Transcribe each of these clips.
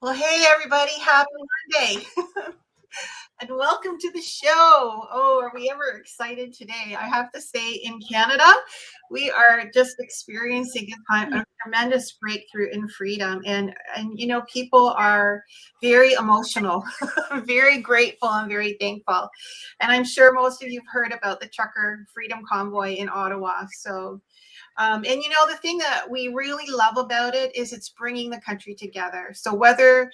Well, hey, everybody, happy Monday and welcome to the show. Oh, are we ever excited today? I have to say, in Canada, we are just experiencing a tremendous breakthrough in freedom. And people are very emotional, very grateful, and very thankful. And I'm sure most of you have heard about the trucker freedom convoy in Ottawa. And the thing that we really love about it is it's bringing the country together. So whether,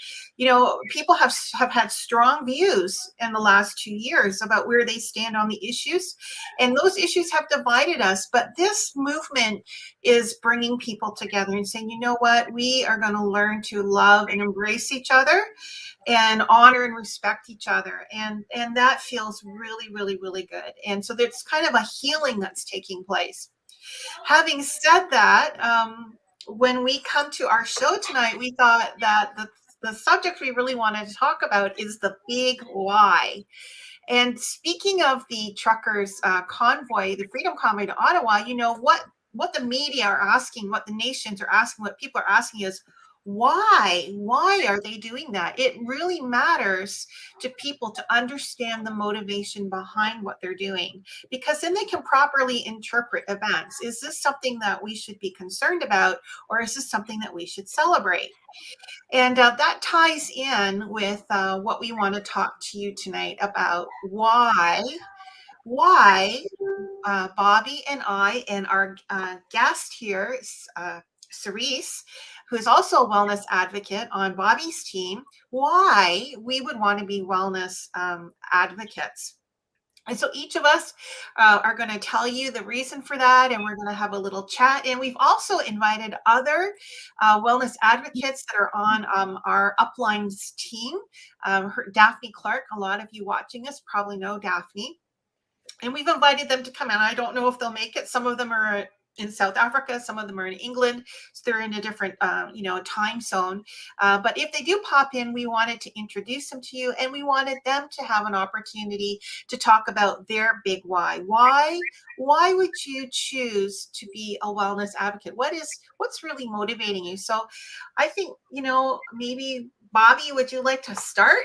people have had strong views in the last 2 years about where they stand on the issues, and those issues have divided us. But this movement is bringing people together and saying, you know what, we are going to learn to love and embrace each other and honor and respect each other, and that feels really, really, really good. And so there's kind of a healing that's taking place. Having said that, when we come to our show tonight, we thought that the subject we really wanted to talk about is the big why. And speaking of the truckers convoy, the Freedom Convoy to Ottawa, what the media are asking, what the nations are asking, what people are asking is, why are they doing that? It really matters to people to understand the motivation behind what they're doing, because then they can properly interpret events. Is this something that we should be concerned about, or is this something that we should celebrate? And that ties in with what we want to talk to you tonight about. Why Bobbi and I and our guest here, Cerise, who is also a wellness advocate on Bobbi's team, why we would want to be wellness advocates. And so each of us are going to tell you the reason for that, and we're going to have a little chat. And we've also invited other wellness advocates that are on our Uplines team. Daphne Clark, a lot of you watching us probably know Daphne. And we've invited them to come in. I don't know if they'll make it. Some of them are in South Africa, some of them are in England, so they're in a different time zone, but if they do pop in, we wanted to introduce them to you, and we wanted them to have an opportunity to talk about their big why would you choose to be a wellness advocate? What's really motivating you? So I think, maybe Bobbi, would you like to start?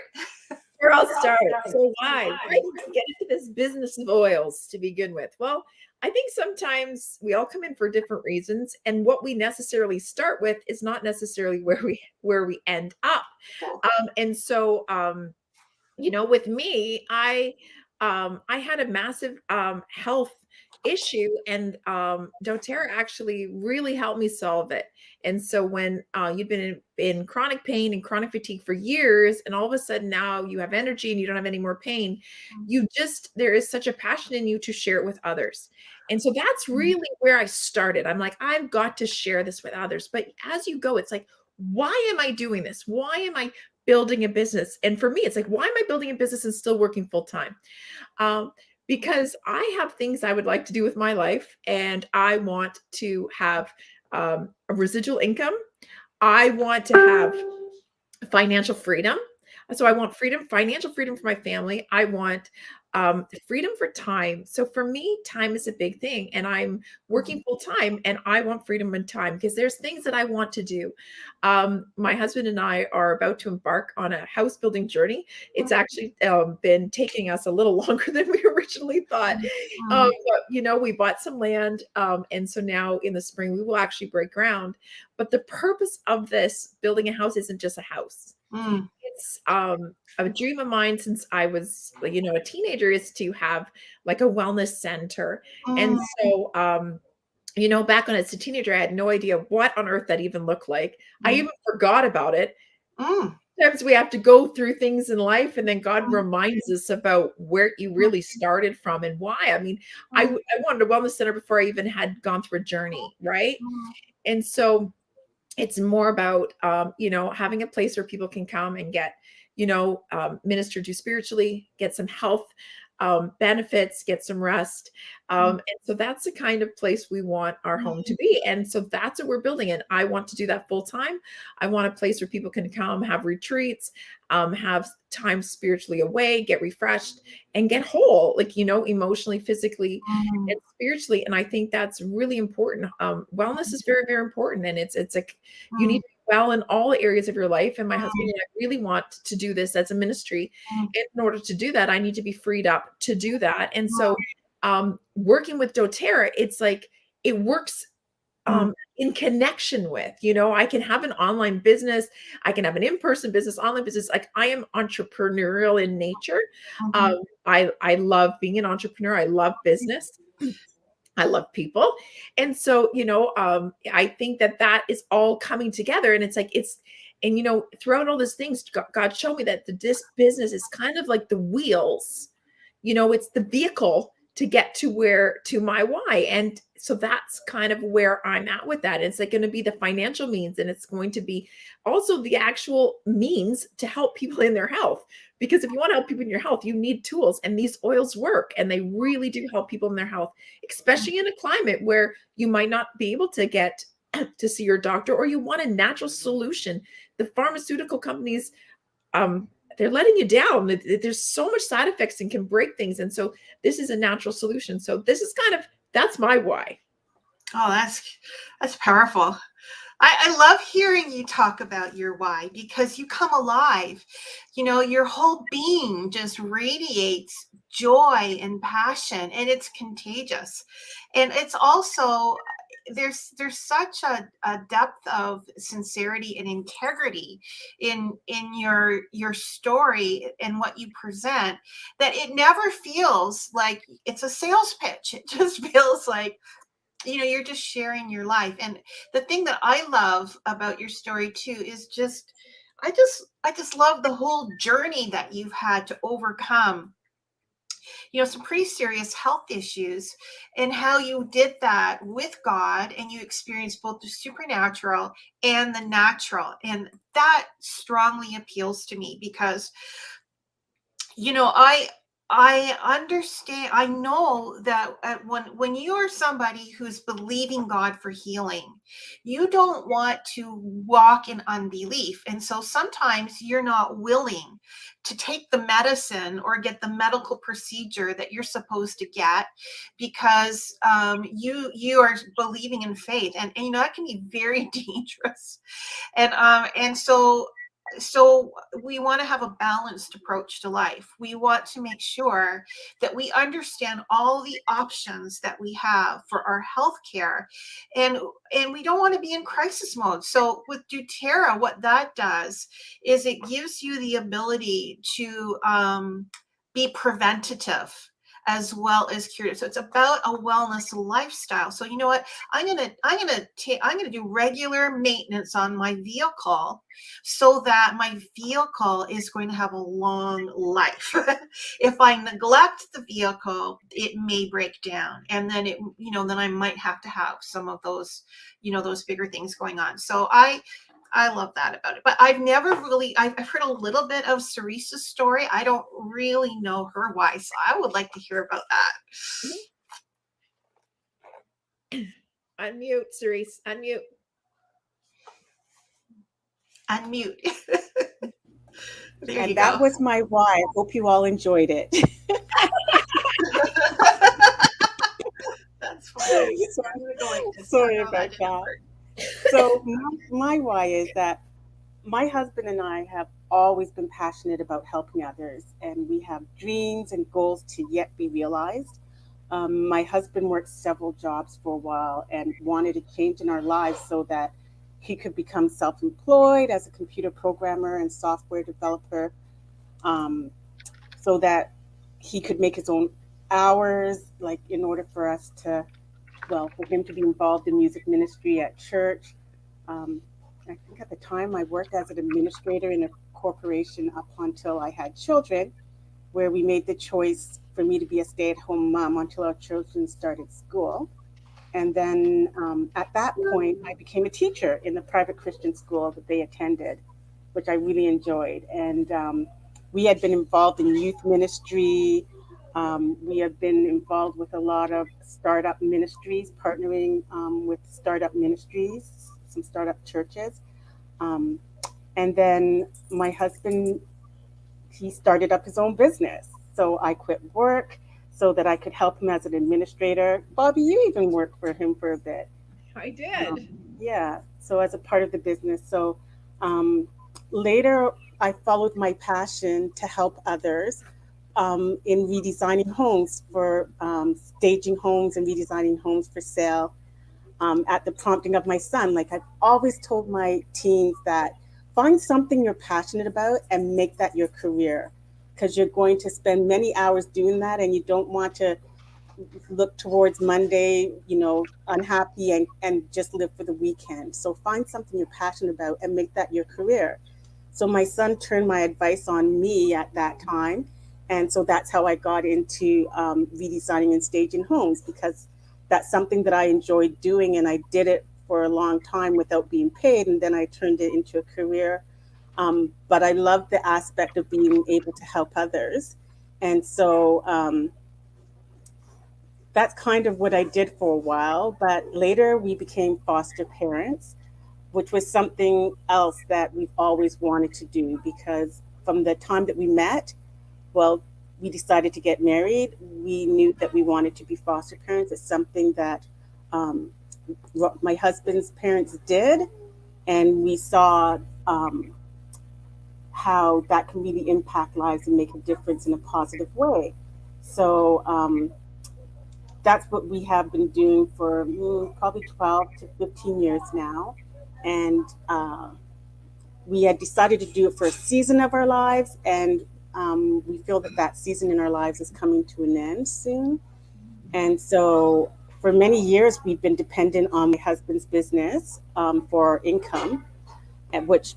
Sure, I'll start. So why did you get into this business of oils to begin with? Well, I think sometimes we all come in for different reasons, and what we necessarily start with is not necessarily where we end up. With me, I had a massive health issue, and doTERRA actually really helped me solve it. And so when you've been in chronic pain and chronic fatigue for years, and all of a sudden now you have energy and you don't have any more pain, there is such a passion in you to share it with others. And so that's really where I started. I'm like, I've got to share this with others. But as you go, it's like, why am I doing this? Why am I building a business? And for me, it's like, why am I building a business and still working full time? Because I have things I would like to do with my life, and I want to have a residual income. I want to have financial freedom. So I want financial freedom for my family. I want freedom for time. So for me, time is a big thing, and I'm working full time, and I want freedom and time because there's things that I want to do. My husband and I are about to embark on a house building journey. It's actually been taking us a little longer than we originally thought. But we bought some land, and so now in the spring we will actually break ground. But the purpose of this building a house isn't just a house. It's a dream of mine since I was, a teenager, is to have like a wellness center. And so, back when I was a teenager, I had no idea what on earth that even looked like. I even forgot about it. Sometimes we have to go through things in life, and then God reminds us about where you really started from and why. I mean, I wanted a wellness center before I even had gone through a journey, right? And so it's more about, having a place where people can come and get, ministered to spiritually, get some health benefits, get some rest. And so that's the kind of place we want our home to be. And so that's what we're building. And I want to do that full time. I want a place where people can come, have retreats, have time spiritually away, get refreshed, and get whole, emotionally, physically, and spiritually. And I think that's really important. Wellness is very, very important. And it's like, you need to be well in all areas of your life. And my husband and I really want to do this as a ministry. Mm, And in order to do that, I need to be freed up to do that. And so, mm, working with doTERRA, it's like it works mm, in connection with, I can have an online business, I can have an in-person business, online business. Like, I am entrepreneurial in nature. mhm, I love being an entrepreneur. I love business. I love people. And so, I think that that is all coming together. And it's like, and throughout all these things, God showed me that this business is kind of like the wheels, it's the vehicle to get to my why. And so that's kind of where I'm at with that. It's like going to be the financial means, and it's going to be also the actual means to help people in their health. Because if you want to help people in your health, you need tools, and these oils work, and they really do help people in their health, especially in a climate where you might not be able to get to see your doctor, or you want a natural solution. The pharmaceutical companies, um, they're letting you down. There's so much side effects and can break things. And so this is a natural solution. So this is that's my why. Oh, that's powerful. I love hearing you talk about your why because you come alive. Your whole being just radiates joy and passion, and it's contagious. And it's also there's such a depth of sincerity and integrity in your story and what you present, that it never feels like it's a sales pitch. It just feels like you're just sharing your life. And the thing that I love about your story too is I just love the whole journey that you've had to overcome some pretty serious health issues, and how you did that with God, and you experienced both the supernatural and the natural. And that strongly appeals to me because you know I understand. I know that when you are somebody who's believing God for healing, you don't want to walk in unbelief, and so sometimes you're not willing to take the medicine or get the medical procedure that you're supposed to get, because you are believing in faith, and that can be very dangerous. And so we want to have a balanced approach to life. We want to make sure that we understand all the options that we have for our health care, and we don't want to be in crisis mode. So with doTERRA, what that does is it gives you the ability to be preventative as well as curative. So it's about a wellness lifestyle. So you know what? I'm gonna do regular maintenance on my vehicle so that my vehicle is going to have a long life. If I neglect the vehicle, it may break down, and then I might have to have some of those bigger things going on. So I love that about it. But I've heard a little bit of Ceresa's story. I don't really know her why, so I would like to hear about that. Unmute, Cerise. Unmute. Unmute. There you And that go. was my why. I hope you all enjoyed it. That's funny. So- I'm gonna go like this. Oh Sorry no, that about didn't that. work. So my why is that my husband and I have always been passionate about helping others, and we have dreams and goals to yet be realized. My husband worked several jobs for a while and wanted a change in our lives so that he could become self employed as a computer programmer and software developer, um, so that he could make his own hours, like in order for us to, well, for him to be involved in music ministry at church. Um, I think at the time I worked as an administrator in a corporation up until I had children, where we made the choice for me to be a stay at home mom until our children started school. And then at that point, I became a teacher in the private Christian school that they attended, which I really enjoyed. And we had been involved in youth ministry. We have been involved with a lot of startup ministries, partnering with startup ministries, some startup churches. Um, and then my husband, he started up his own business. So I quit work so that I could help him as an administrator. Bobbi, you even worked for him for a bit. I Um, did. yeah. So as a part of the business. So um, later, I followed my passion to help others in redesigning homes for staging homes and redesigning homes for sale at the prompting of my son. Like I've always told my teens that find something you're passionate about and make that your career because you're going to spend many hours doing that and you don't want to look towards Monday, unhappy and just live for the weekend. So find something you're passionate about and make that your career. So my son turned my advice on me at that time. And so that's how I got into redesigning and staging homes because that's something that I enjoyed doing. And I did it for a long time without being paid. And then I turned it into a career. But I love the aspect of being able to help others. And so that's kind of what I did for a while. But later we became foster parents, which was something else that we've always wanted to do because from the time that we met, well, we decided to get married. We knew that we wanted to be foster parents. It's something that um, my husband's parents did, and we saw how that can really impact lives and make a difference in a positive way. So that's what we have been doing for probably 12 to 15 years now. And we had decided to do it for a season of our lives, and we feel that that season in our lives is coming to an end soon. And so, for many years, we've been dependent on my husband's business for our income, at which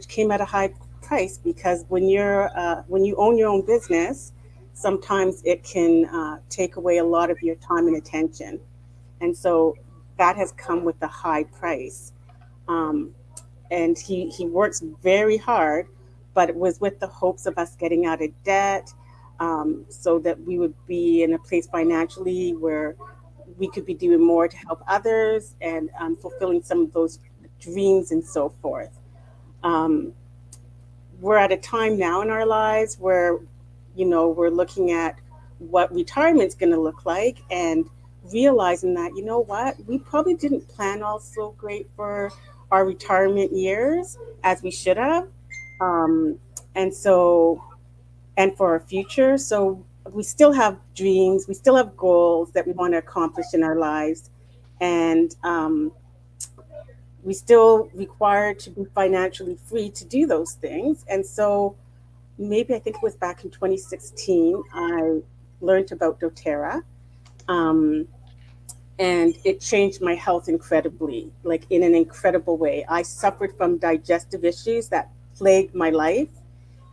came at a high price because when you own your own business, sometimes it can take away a lot of your time and attention, and so that has come with a high price. Um, and he works very hard, but it was with the hopes of us getting out of debt, so that we would be in a place financially where we could be doing more to help others and fulfilling some of those dreams and so forth. Um, we're at a time now in our lives where we're looking at what retirement's going to look like and realizing that what we probably didn't plan all so great for our retirement years as we should have, um, and so and for our future. So we still have dreams, we still have goals that we want to accomplish in our lives, and we still require to be financially free to do those things. And so maybe I think it was back in 2016, I learned about doTERRA. Um, and it changed my health incredibly, like in an incredible way. I suffered from digestive issues that plagued my life,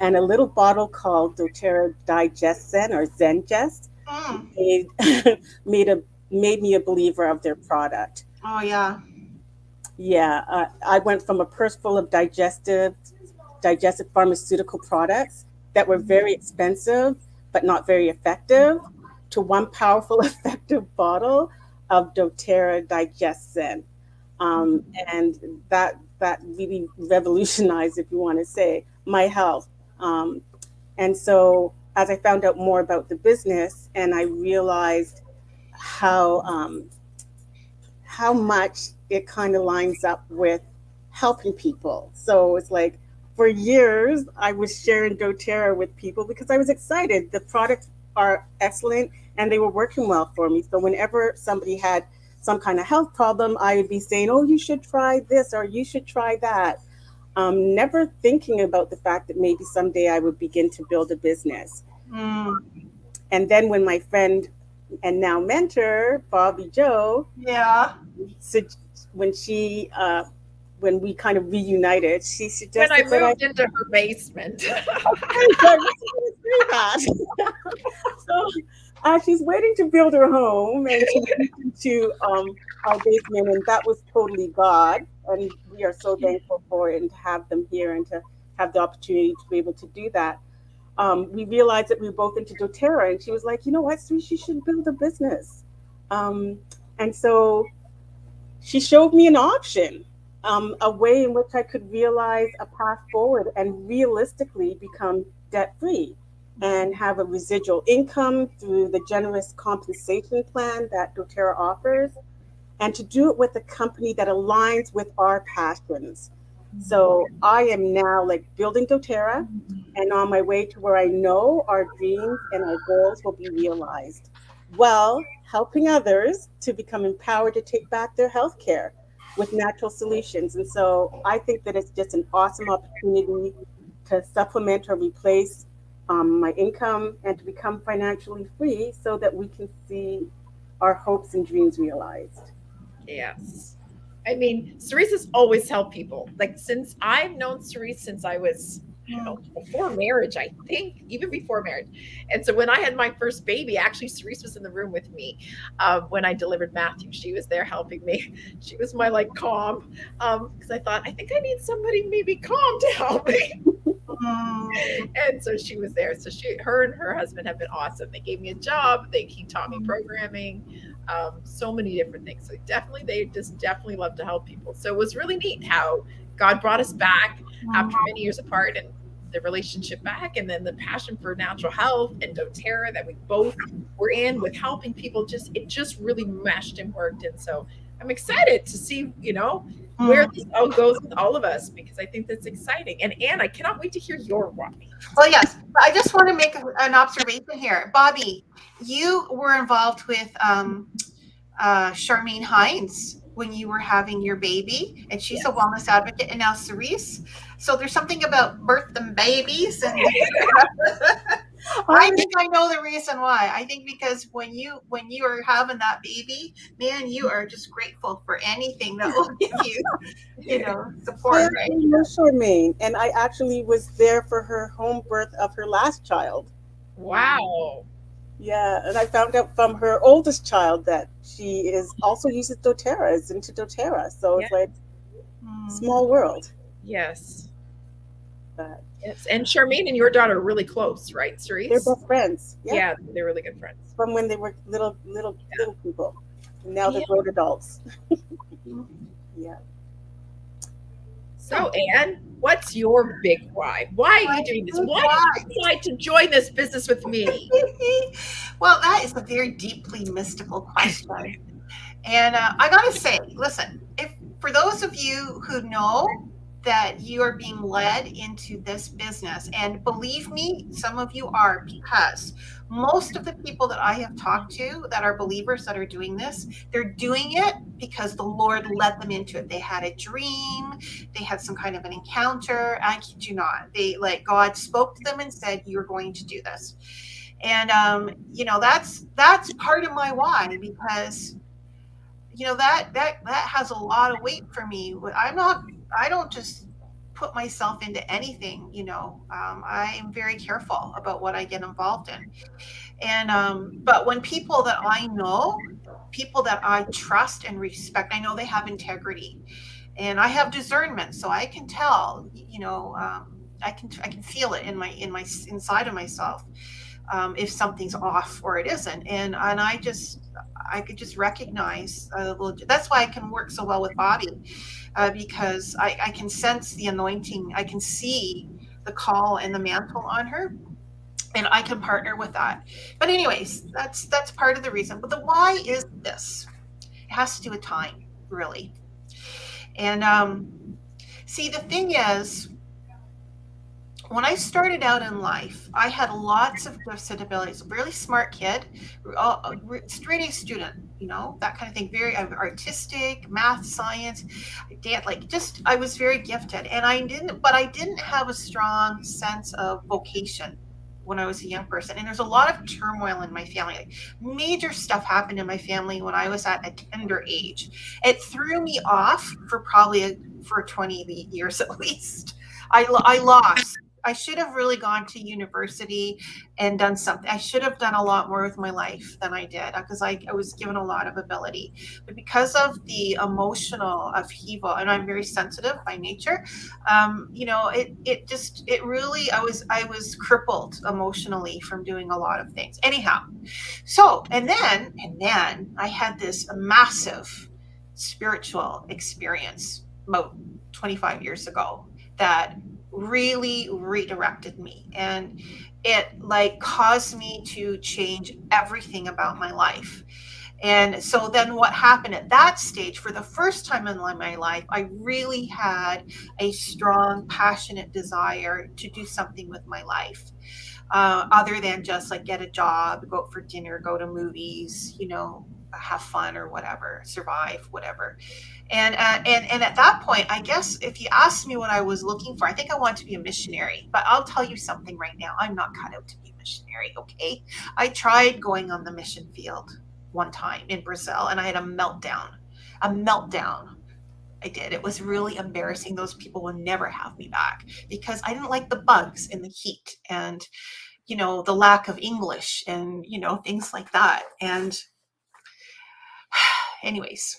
and a little bottle called doTERRA Digesten or Zengest Mm. made made a made me a believer of their product. Oh, yeah. Yeah, I went from a purse full of digestive pharmaceutical products that were very expensive but not very effective to one powerful, effective bottle of doTERRA Digesten. Um, and that really revolutionized, if you want to say, my health. Um, and so, as I found out more about the business, and I realized how how much it kind of lines up with helping people. So it's like for years I was sharing doTERRA with people because I was excited. The products are excellent and they were working well for me. So whenever somebody had some kind of health problem, I would be saying, "Oh, you should try this or you should try that." Never thinking about the fact that maybe someday I would begin to build a business. Mm. And then when my friend and now mentor, Bobbi Joe, Yeah. so when she when we kind of reunited, she When I suggested that I moved into her basement. okay, so I was going to say that. So she's waiting to build her home, and she moved into our basement, and that was totally God, and we are so thankful for it and to have them here and to have the opportunity to be able to do that. We realized that we were both into doTERRA, and she was like, "You know what, Sue, she should build a business." Um, and so she showed me an option, a way in which I could realize a path forward and realistically become debt free and have a residual income through the generous compensation plan that doTERRA offers. and to do it with a company that aligns with our passions. So I am now like building doTERRA and on my way to where I know our dreams and our goals will be realized, while helping others to become empowered to take back their health care with natural solutions. And so I think that it's just an awesome opportunity to supplement or replace my income and to become financially free so that we can see our hopes and dreams realized. Yes. I mean, Cerise has always helped people. Like since I've known Cerise since I was, I don't know, Mm. before marriage, I think, even before marriage. And so when I had my first baby, actually Cerise was in the room with me when I delivered Matthew. She was there helping me. She was my like calm, because I thought I think I need somebody maybe calm to help me. Mm. And so she was there. So her and her husband have been awesome. They gave me a job. He taught me programming, so many different things. So they just definitely love to help people. So it was really neat how God brought us back after many years apart and the relationship back, and then the passion for natural health and DoTerra that we both were in with helping people. It just really meshed and worked. And so I'm excited to see, where Mm. this all goes with all of us because I think that's exciting. And Anne, I cannot wait to hear your why. Well, yes, but I just want to make an observation here. Bobbi, you were involved with Charmaine Hines when you were having your baby, and she's a Yes. wellness advocate, and now Cerise. So there's something about birth and babies, and I I think I know the reason why. I think because when you are having that baby, man, you are just grateful for anything that will give you, I support, right? actually know Charmaine, and I actually was there for her home birth of her last child. Wow. Yeah, and I found out from her oldest child that she is also uses doTERRA, is into doTERRA. So Yeah. it's like Mm. small world. Yes. But Yes. And Charmaine and your daughter are really close, right, they're Cerise? best friends. Yeah, Yeah, they're really good friends. from when they were little people. And now they're Yeah. grown adults. Yeah. So, Anne, what's your big why? Why are My you doing this? big Why did why. you decide to join this business with me? Well, that is a very deeply mystical question. And I got to say, listen, if for those of you who know that you are being led into this business, and believe me, some of you are, because most of the people that I have talked to that are believers that are doing this, they're doing it because the Lord led them into it. They had a dream, they had some kind of an encounter. I kid you not. They like God spoke to them and said, "You're going to do this." And that's part of my why, because that has a lot of weight for me. I don't just put myself into anything. I am very careful about what I get involved in. And but when people that I know, people that I trust and respect, I know they have integrity, and I have discernment, so I can tell. I can feel it in my inside of myself, if something's off or it isn't. And I could just recognize. That's why I can work so well with Bobbi, because I can sense the anointing. I can see the call and the mantle on her, and I can partner with that. But anyways, that's part of the reason. But the why is this: it has to do with time, really. And see, the thing is, when I started out in life, I had lots of gifts and abilities. A really smart kid, straight A student, that kind of thing. Very artistic, math, science, dance. Like just, I was very gifted, and I didn't have a strong sense of vocation when I was a young person. And there's a lot of turmoil in my family. Like, major stuff happened in my family when I was at a tender age. It threw me off for 20 years at least. I lost. I should have really gone to university and done something. I should have done a lot more with my life than I did, because I was given a lot of ability. But because of the emotional upheaval, and I'm very sensitive by nature, it really, I was crippled emotionally from doing a lot of things. Anyhow, so and then I had this massive spiritual experience about 25 years ago that really redirected me, and it like caused me to change everything about my life. And so then what happened at that stage, for the first time in my life, I really had a strong, passionate desire to do something with my life. Other than just like get a job, go out for dinner, go to movies, have fun or whatever, survive, whatever. And at that point, I guess if you asked me what I was looking for, I think I want to be a missionary. But I'll tell you something right now, I'm not cut out to be a missionary. Okay, I tried going on the mission field one time in Brazil, and I had a meltdown. A meltdown. I did. It was really embarrassing. Those people will never have me back because I didn't like the bugs and the heat and the lack of English and things like that. And anyways,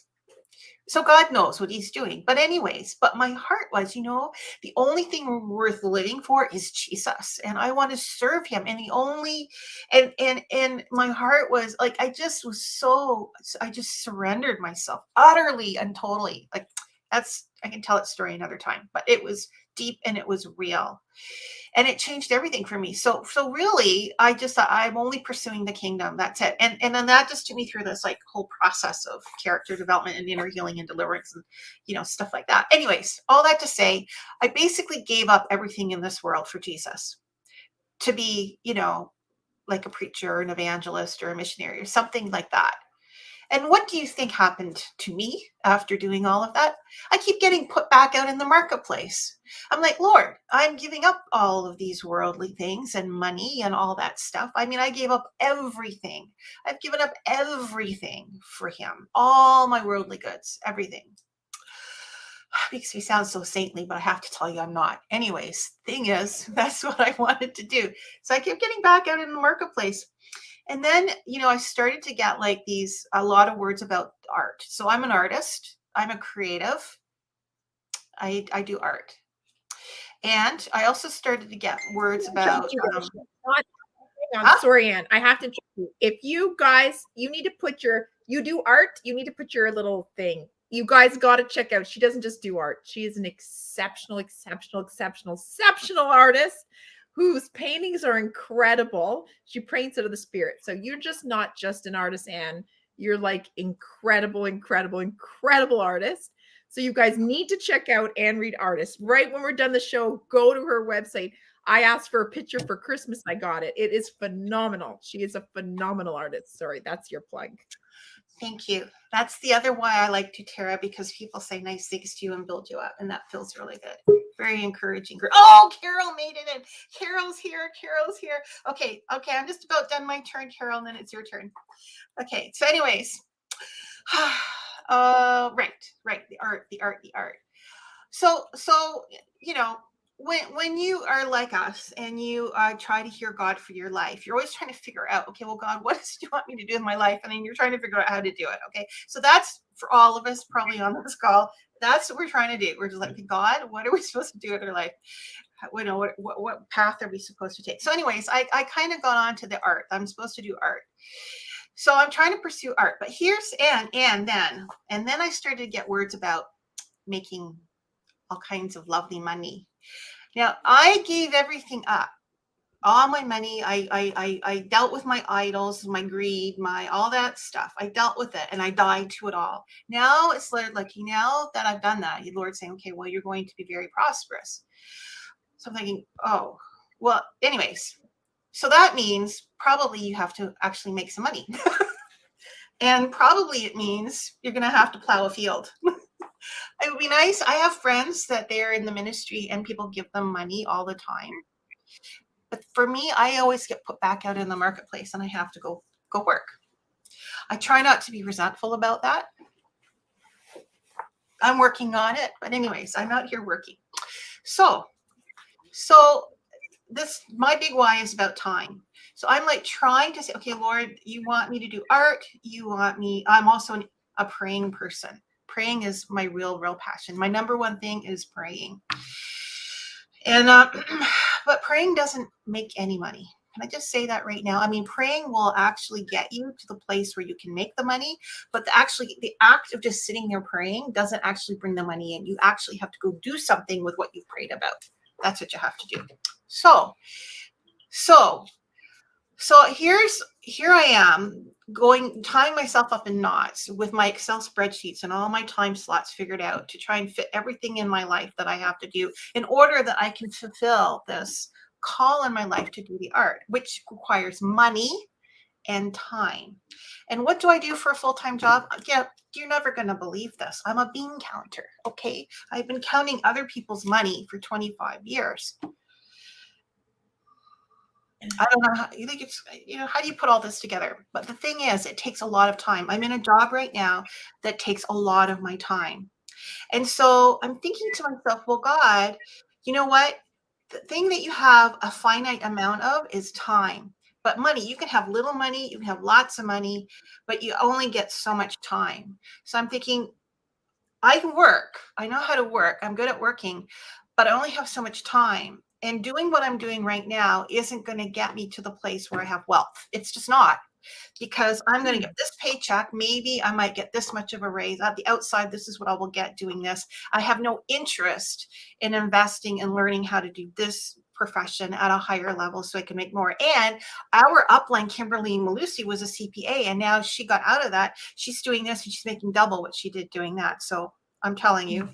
so God knows what he's doing. But anyways, but my heart was, the only thing worth living for is Jesus. And I want to serve him. And the only, and my heart was like, I just surrendered myself utterly and totally. Like I can tell that story another time, but it was deep and it was real. And it changed everything for me. So really, I just thought I'm only pursuing the kingdom. That's it. And then that just took me through this like whole process of character development and inner healing and deliverance and stuff like that. Anyways, all that to say, I basically gave up everything in this world for Jesus to be, like a preacher or an evangelist or a missionary or something like that. And what do you think happened to me after doing all of that? I keep getting put back out in the marketplace. I'm like, Lord, I'm giving up all of these worldly things and money and all that stuff. I mean, I gave up everything. I've given up everything for him, all my worldly goods, everything. Makes me sound so saintly, but I have to tell you, I'm not. Anyways, thing is, that's what I wanted to do. So I kept getting back out in the marketplace. And then, I started to get like a lot of words about art. So I'm an artist. I'm a creative. I do art. And I also started to get words about. I'm sorry, Anne. I have to interrupt you. If you guys, you need to put you do art, you need to put your little thing. You guys got to check out. She doesn't just do art. She is an exceptional artist whose paintings are incredible. She paints out of the spirit. So you're just not just an artist, Anne. You're like incredible artist. So you guys need to check out Anne Reed Artist. Right when we're done the show, go to her website. I asked for a picture for Christmas. I got it. It is phenomenal. She is a phenomenal artist. Sorry, that's your plug. Thank you. That's the other why I like doTERRA, because people say nice things to you and build you up, and that feels really good. Very encouraging. Oh, Carol made it in. Carol's here. Okay. I'm just about done my turn, Carol, and then it's your turn. Okay. So anyways, right. The art. So, when you are like us and you try to hear God for your life, you're always trying to figure out, okay, well, God, what do you want me to do in my life? And then you're trying to figure out how to do it. Okay. So that's for all of us probably on this call. That's what we're trying to do. We're just like, God, what are we supposed to do in our life? What path are we supposed to take? So anyways, I kind of got on to the art. I'm supposed to do art. So I'm trying to pursue art, but here's, and then I started to get words about making all kinds of lovely money. Now, I gave everything up, all my money. I dealt with my idols, my greed, all that stuff. I dealt with it and I died to it all. Now it's like now that I've done that, the Lord's saying, okay, well, you're going to be very prosperous. So I'm thinking, oh, well, anyways, so that means probably you have to actually make some money. And probably it means you're going to have to plow a field. It would be nice. I have friends that they're in the ministry and people give them money all the time. But for me, I always get put back out in the marketplace and I have to go work. I try not to be resentful about that. I'm working on it. But anyways, I'm out here working. So my big why is about time. So I'm like trying to say, okay, Lord, you want me to do art. I'm also a praying person. Praying is my real passion. My number one thing is praying. And, but praying doesn't make any money. Can I just say that right now? I mean, praying will actually get you to the place where you can make the money, but the act of just sitting there praying doesn't actually bring the money in. You actually have to go do something with what you've prayed about. That's what you have to do. So So here I am tying myself up in knots with my Excel spreadsheets and all my time slots figured out to try and fit everything in my life that I have to do in order that I can fulfill this call in my life to do the art, which requires money and time. And what do I do for a full-time job? Yeah, you're never going to believe this. I'm a bean counter. Okay. I've been counting other people's money for 25 years. I don't know how you think it's, how do you put all this together? But the thing is, it takes a lot of time. I'm in a job right now that takes a lot of my time. And so I'm thinking to myself, well, God, you know what? The thing that you have a finite amount of is time. But money, you can have little money, you can have lots of money, but you only get so much time. So I'm thinking, I can work. I know how to work. I'm good at working, but I only have so much time. And doing what I'm doing right now isn't going to get me to the place where I have wealth. It's just not, because I'm going to get this paycheck. Maybe I might get this much of a raise. At the outside, this is what I will get doing this. I have no interest in investing and learning how to do this profession at a higher level so I can make more. And our upline, Kimberly Malusi, was a CPA, and now she got out of that. She's doing this and she's making double what she did doing that. So I'm telling you,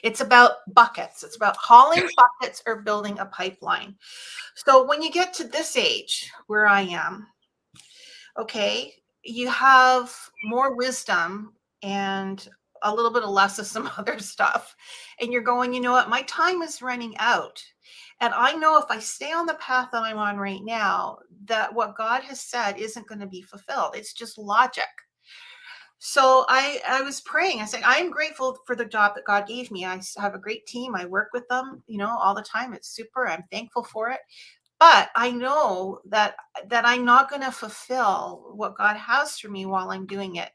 it's about buckets. It's about hauling buckets or building a pipeline. So when you get to this age where I am, okay, you have more wisdom and a little bit of less of some other stuff. And you're going, you know what, my time is running out. And I know if I stay on the path that I'm on right now, that what God has said isn't going to be fulfilled. It's just logic. So I was praying. I said, I'm grateful for the job that God gave me. I have a great team. I work with them, all the time. It's super. I'm thankful for it. But I know that I'm not going to fulfill what God has for me while I'm doing it,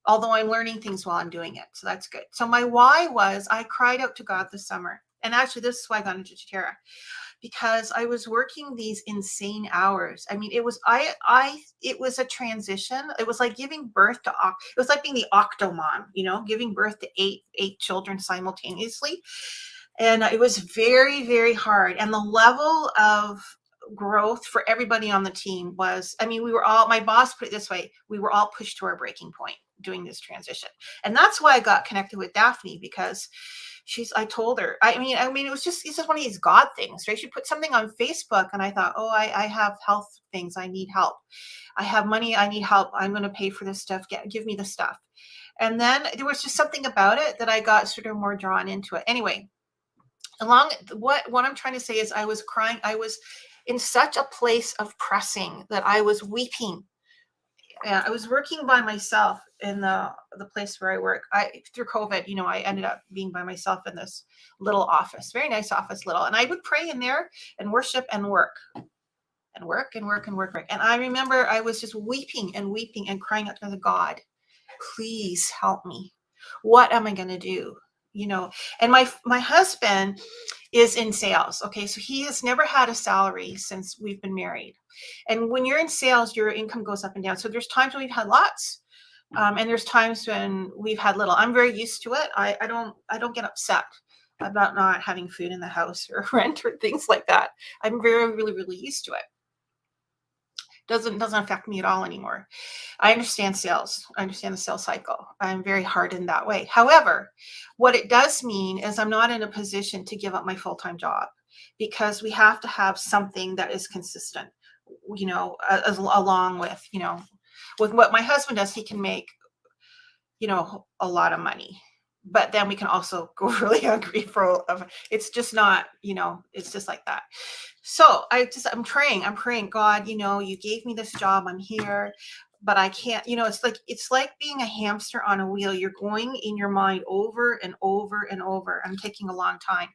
although I'm learning things while I'm doing it. So that's good. So my why was I cried out to God this summer. And actually, this is why I got into doTERRA, because I was working these insane hours. I mean, it was it was a transition. It was like giving birth to it was like being the octomom, giving birth to eight children simultaneously. And it was very, very hard. And the level of growth for everybody on the team was, I mean, my boss put it this way, we were all pushed to our breaking point doing this transition. And that's why I got connected with Daphne, because I told her, I mean, it's just one of these God things, right? She put something on Facebook and I thought, oh, I have health things. I need help. I have money. I need help. I'm going to pay for this stuff. Give me the stuff. And then there was just something about it that I got sort of more drawn into it. Anyway, what I'm trying to say is I was crying. I was in such a place of pressing that I was weeping. I was working by myself in the place where I work. Through COVID, I ended up being by myself in this little office, very nice office, and I would pray in there and worship and work and work and work and work. And I remember I was just weeping and weeping and crying out to God, please help me. What am I going to do? And my husband is in sales. Okay. So he has never had a salary since we've been married. And when you're in sales, your income goes up and down. So there's times when we've had lots. And there's times when we've had little. I'm very used to it. I don't get upset about not having food in the house or rent or things like that. I'm very, really, really used to it. Doesn't affect me at all anymore. I understand sales. I understand the sales cycle. I'm very hardened that way. However, what it does mean is I'm not in a position to give up my full-time job, because we have to have something that is consistent, along with, with what my husband does. He can make, a lot of money, but then we can also go really hungry it's just not, it's just like that. So I'm praying, God, you gave me this job. I'm here, but I can't, it's like being a hamster on a wheel. You're going in your mind over and over and over. I'm taking a long time,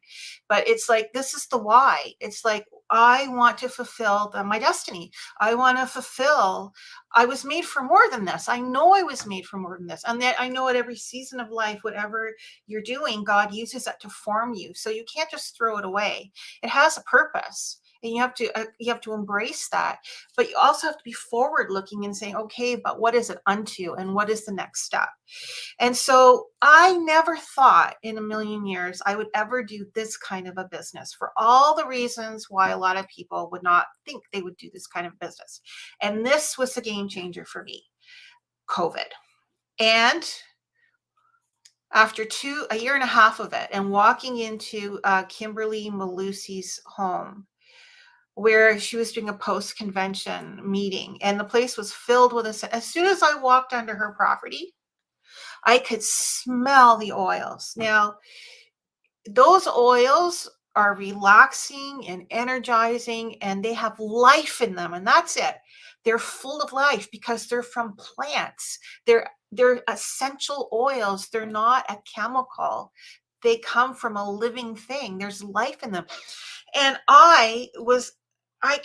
but it's like, this is the why. It's like, I want to fulfill my destiny. I was made for more than this. I know I was made for more than this. And that I know at every season of life, whatever you're doing, God uses that to form you. So you can't just throw it away. It has a purpose. and you have to embrace that, but you also have to be forward looking and saying, okay, but what is it unto, and what is the next step? And so I never thought in a million years I would ever do this kind of a business, for all the reasons why a lot of people would not think they would do this kind of business. And this was a game changer for me, COVID. And after a year and a half of it, and walking into Kimberly Malusi's home, where she was doing a post-convention meeting, and the place was filled with us. As soon as I walked onto her property, I could smell the oils. Now, those oils are relaxing and energizing, and they have life in them, and that's it. They're full of life because they're from plants. They're essential oils. They're not a chemical. They come from a living thing. There's life in them. And I just I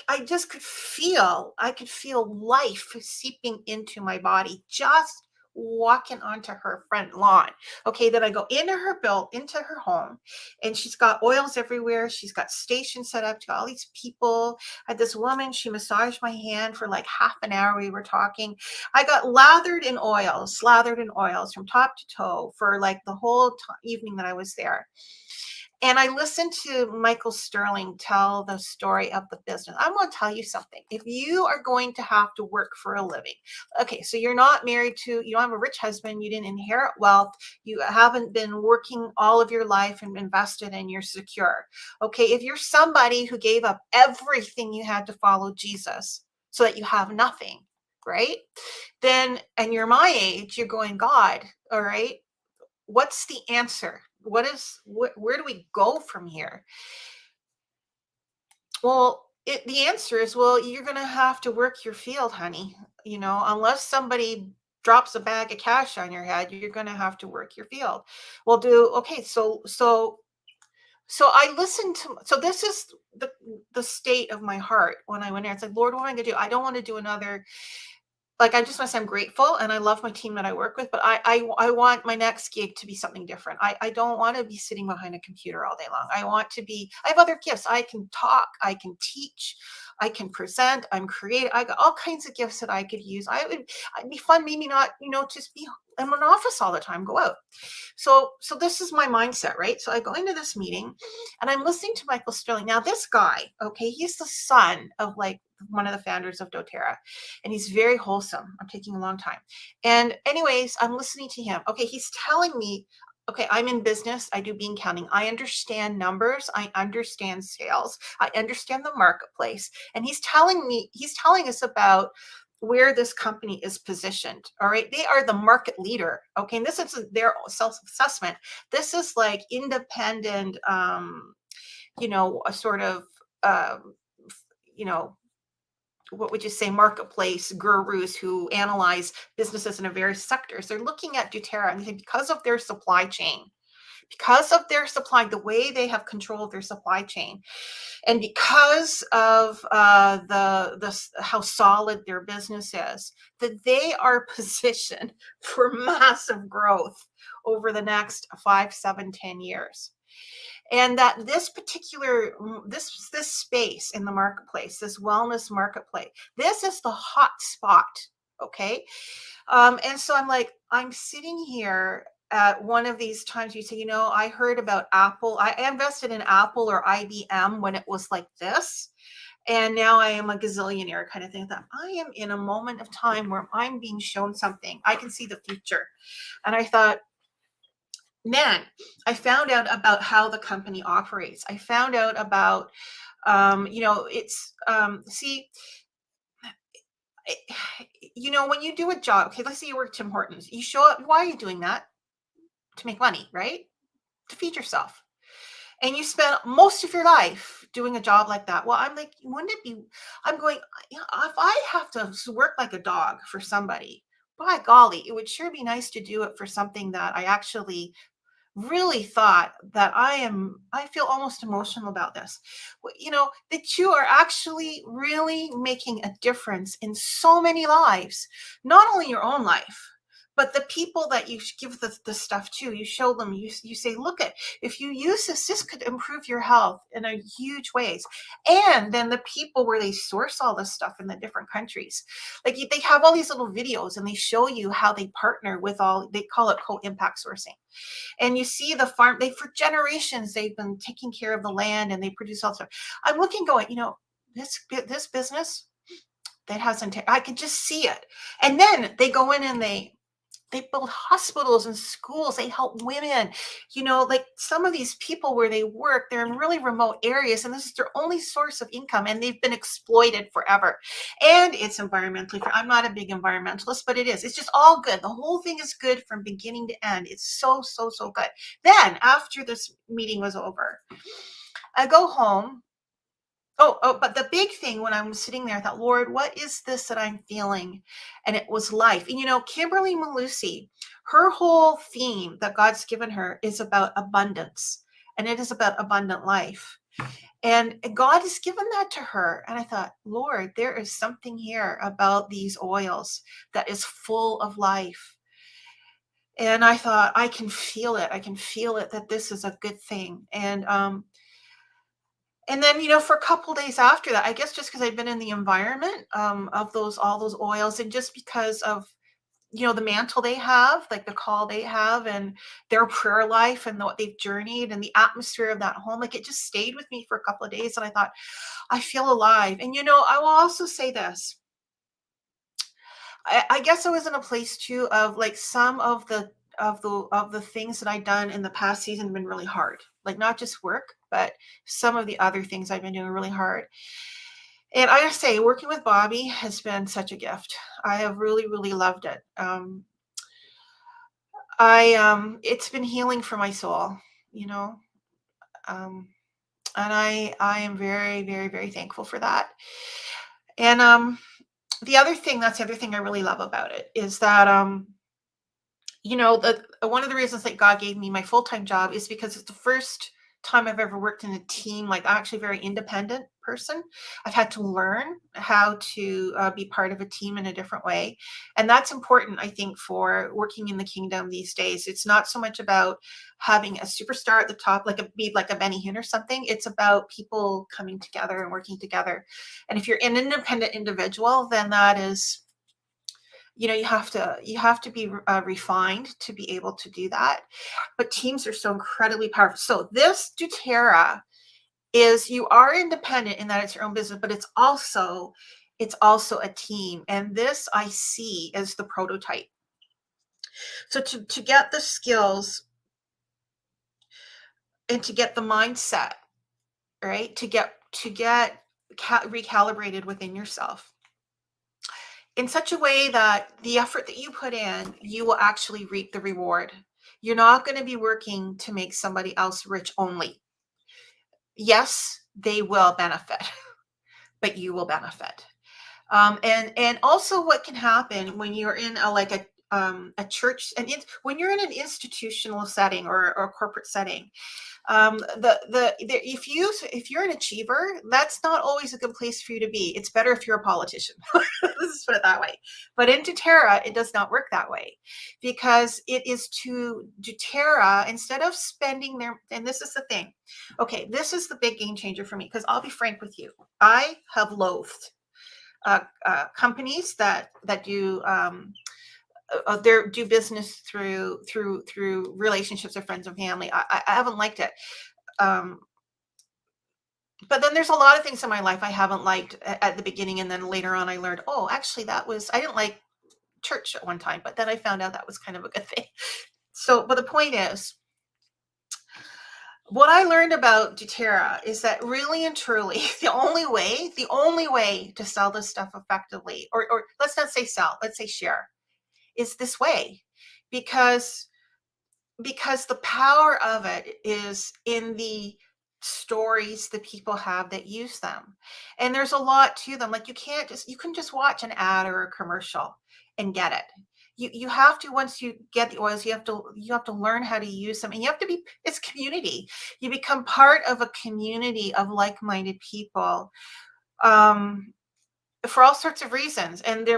could feel life seeping into my body just walking onto her front lawn. Okay, then I go into her home, and she's got oils everywhere. She's got stations set up to all these people. I had this woman, she massaged my hand for like half an hour. We were talking. I got slathered in oils from top to toe for like the whole evening that I was there. And I listened to Michael Sterling tell the story of the business. I'm going to tell you something. If you are going to have to work for a living, okay, so you're not married to, you don't have a rich husband, you didn't inherit wealth, you haven't been working all of your life and invested, and you're secure. Okay, if you're somebody who gave up everything you had to follow Jesus so that you have nothing, right? Then, and you're my age, you're going, God, all right, what's the answer? Where do we go from here? Well, the answer is, well, you're going to have to work your field, honey. Unless somebody drops a bag of cash on your head, you're going to have to work your field. Well, okay. So I listened to, so this is the state of my heart when I went there. It's like, Lord, what am I going to do? I don't want to do another, like, I just want to say I'm grateful and I love my team that I work with, but I want my next gig to be something different. I don't want to be sitting behind a computer all day long. I have other gifts. I can talk, I can teach, I can present, I'm creative. I got all kinds of gifts that I could use. It'd be fun, maybe not, just be in an office all the time, go out. So this is my mindset, right? So I go into this meeting and I'm listening to Michael Sterling. Now, this guy, okay, he's the son of like one of the founders of doTERRA, and he's very wholesome. I'm taking a long time. And anyways, I'm listening to him. Okay, he's telling me, okay, I'm in business. I do bean counting. I understand numbers. I understand sales. I understand the marketplace. And he's telling us about where this company is positioned. All right. They are the market leader. Okay. And this isn't their self-assessment. This is like independent, a sort of, you know, what would you say, marketplace gurus who analyze businesses in a various sectors. They're looking at doTERRA and because of their supply chain, the way they have control of their supply chain, and because of how solid their business is, that they are positioned for massive growth over the next 5, 7, 10 years. And that this particular this space in the marketplace, this wellness marketplace, this is the hot spot. Okay. And so I'm sitting here at one of these times you say, I heard about Apple. I invested in Apple or IBM when it was like this. And now I am a gazillionaire kind of thing. That I am in a moment of time where I'm being shown something. I can see the future. And I thought, man, I found out about how the company operates. I found out about, see, when you do a job, okay, let's say you work at Tim Hortons, you show up, why are you doing that? To make money, right? To feed yourself. And you spend most of your life doing a job like that. Well, I'm like, I'm going, if I have to work like a dog for somebody, by golly, it would sure be nice to do it for something that I actually really thought that I feel almost emotional about this, that you are actually really making a difference in so many lives, not only your own life, but the people that you give the stuff to, you show them, you say, look at, if you use this could improve your health in a huge ways. And then the people where they source all this stuff in the different countries, like they have all these little videos and they show you how they partner with all, they call it co-impact sourcing. And you see the farm, they, for generations, they've been taking care of the land and they produce all stuff. I'm looking going, this business that hasn't, I can just see it. And then they go in and they build hospitals and schools. They help women, like some of these people where they work, they're in really remote areas and this is their only source of income and they've been exploited forever. And it's environmentally, I'm not a big environmentalist, but it is. It's just all good. The whole thing is good from beginning to end. It's so, so, so good. Then after this meeting was over, I go home. But the big thing when I was sitting there, I thought, Lord, what is this that I'm feeling? And it was life. And Kimberly Malusi, her whole theme that God's given her is about abundance, and it is about abundant life. And God has given that to her. And I thought, Lord, there is something here about these oils that is full of life. And I thought, I can feel it. I can feel it that this is a good thing. And then, for a couple days after that, I guess just because I've been in the environment of all those oils, and just because of, the mantle they have, like the call they have and their prayer life and what they've journeyed and the atmosphere of that home, like it just stayed with me for a couple of days. And I thought, I feel alive. And, I will also say this. I guess I was in a place too of like some of the things that I've done in the past season have been really hard, like not just work, but some of the other things I've been doing really hard. And I gotta say, working with Bobbi has been such a gift. I have really, really loved it. It's been healing for my soul, you know, um, and I am very, very, very thankful for that. And that's the other thing I really love about it is that one of the reasons that God gave me my full-time job is because it's the first time I've ever worked in a team. Like, I'm actually a very independent person. I've had to learn how to be part of a team in a different way. And that's important, I think, for working in the kingdom these days. It's not so much about having a superstar at the top, like a Benny Hinn or something. It's about people coming together and working together. And if you're an independent individual, then that is, you have to be refined to be able to do that. But teams are so incredibly powerful. So this doTERRA is, you are independent in that it's your own business, but it's also a team. And this I see as the prototype. So to get the skills and to get the mindset, right, to get recalibrated within yourself in such a way that the effort that you put in, you will actually reap the reward. You're not going to be working to make somebody else rich only. Yes, they will benefit, but you will benefit. And also what can happen when you're in a church, and when you're in an institutional setting or a corporate setting, if you're an achiever, that's not always a good place for you to be. It's better if you're a politician. Let's put it that way. But in doTERRA, it does not work that way, because it is to doTERRA, instead of spending and this is the thing. Okay, this is the big game changer for me, because I'll be frank with you. I have loathed companies that do do business through relationships of friends and family. I haven't liked it. But then there's a lot of things in my life I haven't liked at the beginning, and then later on I learned, oh, actually I didn't like church at one time, but then I found out that was kind of a good thing. So, but the point is, what I learned about doTERRA is that really and truly, the only way to sell this stuff effectively, or let's not say sell, let's say share, is this way, because the power of it is in the stories that people have that use them. And there's a lot to them. Like, you can just watch an ad or a commercial and get it. You have to, once you get the oils, you have to learn how to use them, and you have to it's community. You become part of a community of like-minded people, for all sorts of reasons. And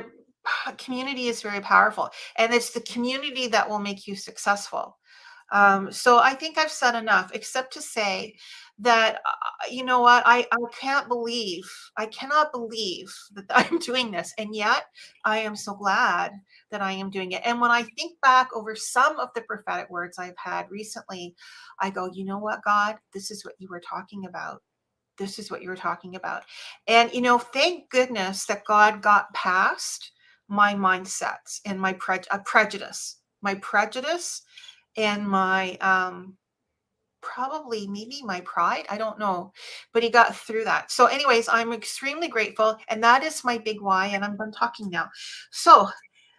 community is very powerful, and it's the community that will make you successful. So I think I've said enough, except to say that, you know what, I cannot believe that I'm doing this. And yet I am so glad that I am doing it. And when I think back over some of the prophetic words I've had recently, I go, you know what, God, this is what you were talking about. This is what you were talking about. And, thank goodness that God got past my mindsets and my prejudice and my probably maybe my pride, I don't know, but he got through that. So anyways, I'm extremely grateful, and that is my big why, and I'm done talking now. So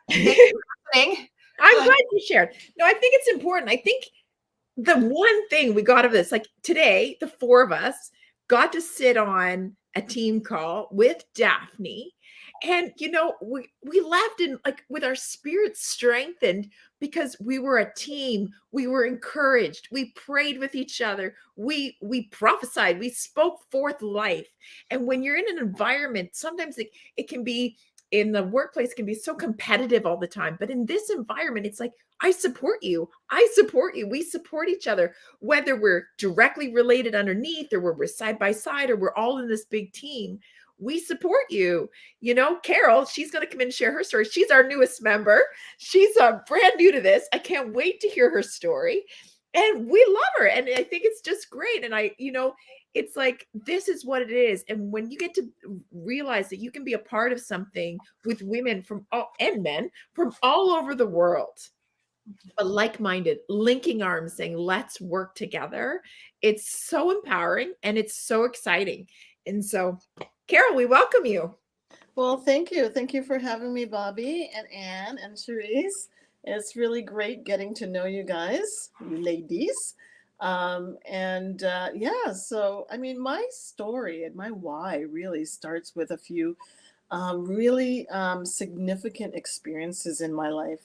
thank you for listening. I'm glad you shared. No, I think it's important. I think the one thing we got out of this, like today, the four of us got to sit on a team call with Daphne. And we left in like with our spirits strengthened because we were a team. We were encouraged. We prayed with each other. We prophesied. We spoke forth life. And when you're in an environment, sometimes it can be in the workplace can be so competitive all the time. But in this environment, it's like, I support you. I support you. We support each other, whether we're directly related underneath or we're side by side or we're all in this big team. We support you. Carol, she's going to come in and share her story. She's our newest member. She's brand new to this. I can't wait to hear her story. And we love her. And I think it's just great. And it's like, this is what it is. And when you get to realize that you can be a part of something with women and men from all over the world, but like-minded, linking arms, saying, let's work together. It's so empowering and it's so exciting. And so, Carol, we welcome you. Well, thank you. Thank you for having me, Bobbi and Anne and Cherise. It's really great getting to know you guys, you ladies. Yeah, so I mean, my story and my why really starts with a few really significant experiences in my life.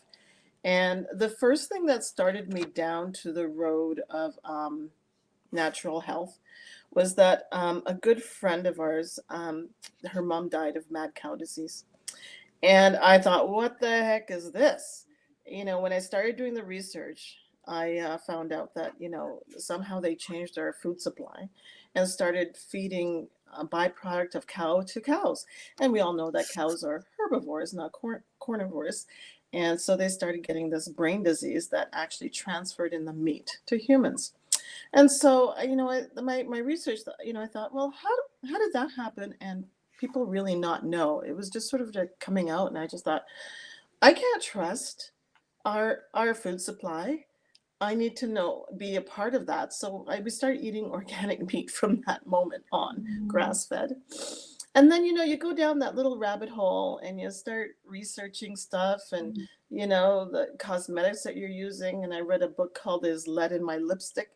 And the first thing that started me down to the road of natural health was that a good friend of ours, her mom died of mad cow disease. And I thought, what the heck is this? When I started doing the research, I found out that, somehow they changed our food supply and started feeding a byproduct of cow to cows. And we all know that cows are herbivores, not carnivores. And so they started getting this brain disease that actually transferred in the meat to humans. And so, my research, I thought, well, how did that happen? And people really not know. It was just sort of like coming out, and I just thought, I can't trust our food supply. I need to be a part of that. So we started eating organic meat from that moment on, grass fed. And then, you go down that little rabbit hole and you start researching stuff and, the cosmetics that you're using. And I read a book called There's Lead in My Lipstick.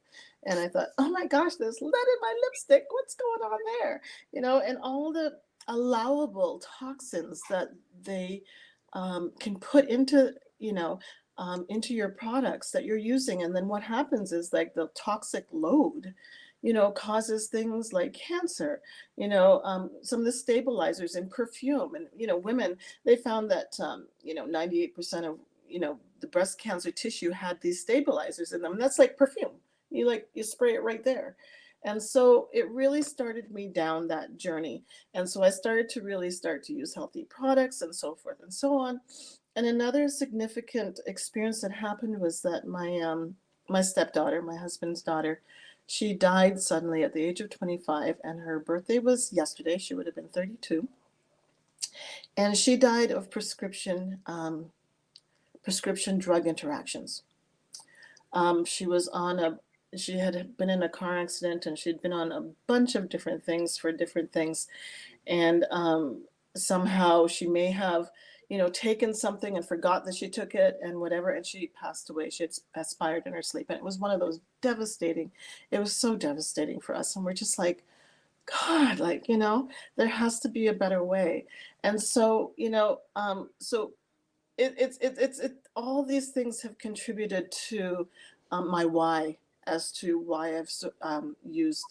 And I thought, oh my gosh, there's lead in my lipstick. What's going on there? And all the allowable toxins that they can put into your products that you're using. And then what happens is like the toxic load, causes things like cancer, some of the stabilizers in perfume. And, women, they found that, 98% of, the breast cancer tissue had these stabilizers in them. And that's like perfume. You spray it right there. And so it really started me down that journey. And so I started to really start to use healthy products and so forth and so on. And another significant experience that happened was that my stepdaughter, my husband's daughter, she died suddenly at the age of 25, and her birthday was yesterday. She would have been 32, and she died of prescription drug interactions. She was she had been in a car accident, and she'd been on a bunch of different things for different things, and somehow she may have taken something and forgot that she took it and whatever, and she passed away. She had expired in her sleep, and it was one of those it was so devastating for us, and we're just like, God, like, there has to be a better way. And so, so all these things have contributed to my why, as to why I've used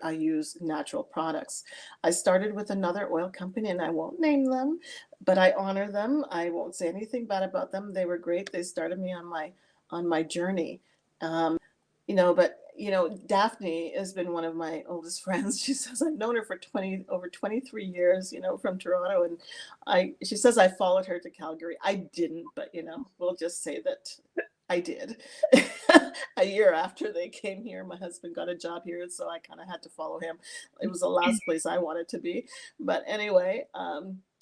I use natural products. I started with another oil company, and I won't name them, but I honor them. I won't say anything bad about them. They were great. They started me on my journey. But Daphne has been one of my oldest friends. She says I've known her for 23 years, from Toronto, and I she says I followed her to Calgary. I didn't, but we'll just say that I did. A year after they came here, my husband got a job here, so I kind of had to follow him. It was the last place I wanted to be. But anyway,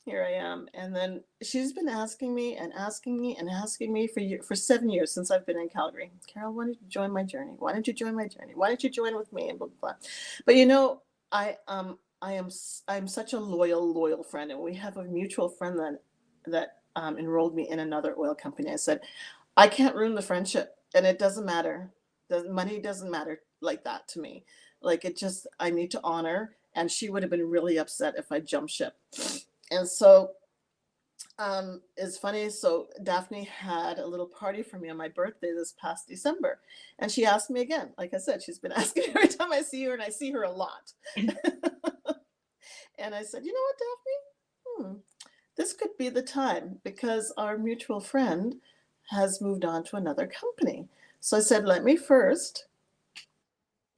here I am. And then she's been asking me and asking me and asking me for 7 years since I've been in Calgary. Carol, why don't you join my journey? Why don't you join my journey? Why don't you join with me? And blah, blah, blah. But I'm such a loyal friend, and we have a mutual friend that enrolled me in another oil company. I said, I can't ruin the friendship, and it doesn't matter. The money doesn't matter like that to me. Like, I need to honor. And she would have been really upset if I jumped ship. And so it's funny. So Daphne had a little party for me on my birthday this past December, and she asked me again. Like I said, she's been asking every time I see her, and I see her a lot. And I said, you know what, Daphne? This could be the time, because our mutual friend has moved on to another company. So I said, let me first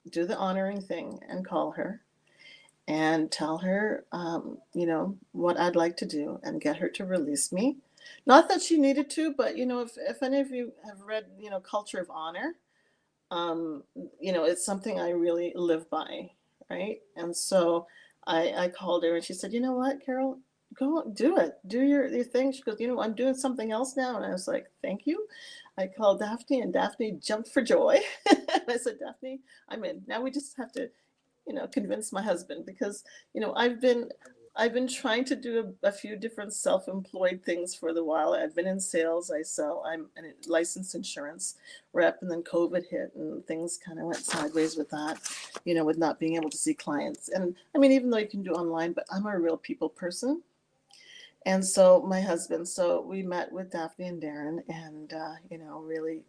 do the honoring thing and call her and tell her, what I'd like to do and get her to release me. Not that she needed to, but, if any of you have read, Culture of Honor, it's something I really live by, right? And so I called her, and she said, you know what, Carol, go do it. Do your thing. She goes, I'm doing something else now. And I was like, thank you. I called Daphne, and Daphne jumped for joy. And I said, Daphne, I'm in. Now we just have to, convince my husband, because, I've been trying to do a few different self-employed things for the while. I've been in sales. I'm a licensed insurance rep, and then COVID hit, and things kind of went sideways with that, with not being able to see clients. And I mean, even though you can do online, but I'm a real people person. And so my husband, so we met with Daphne and Darren, and, really,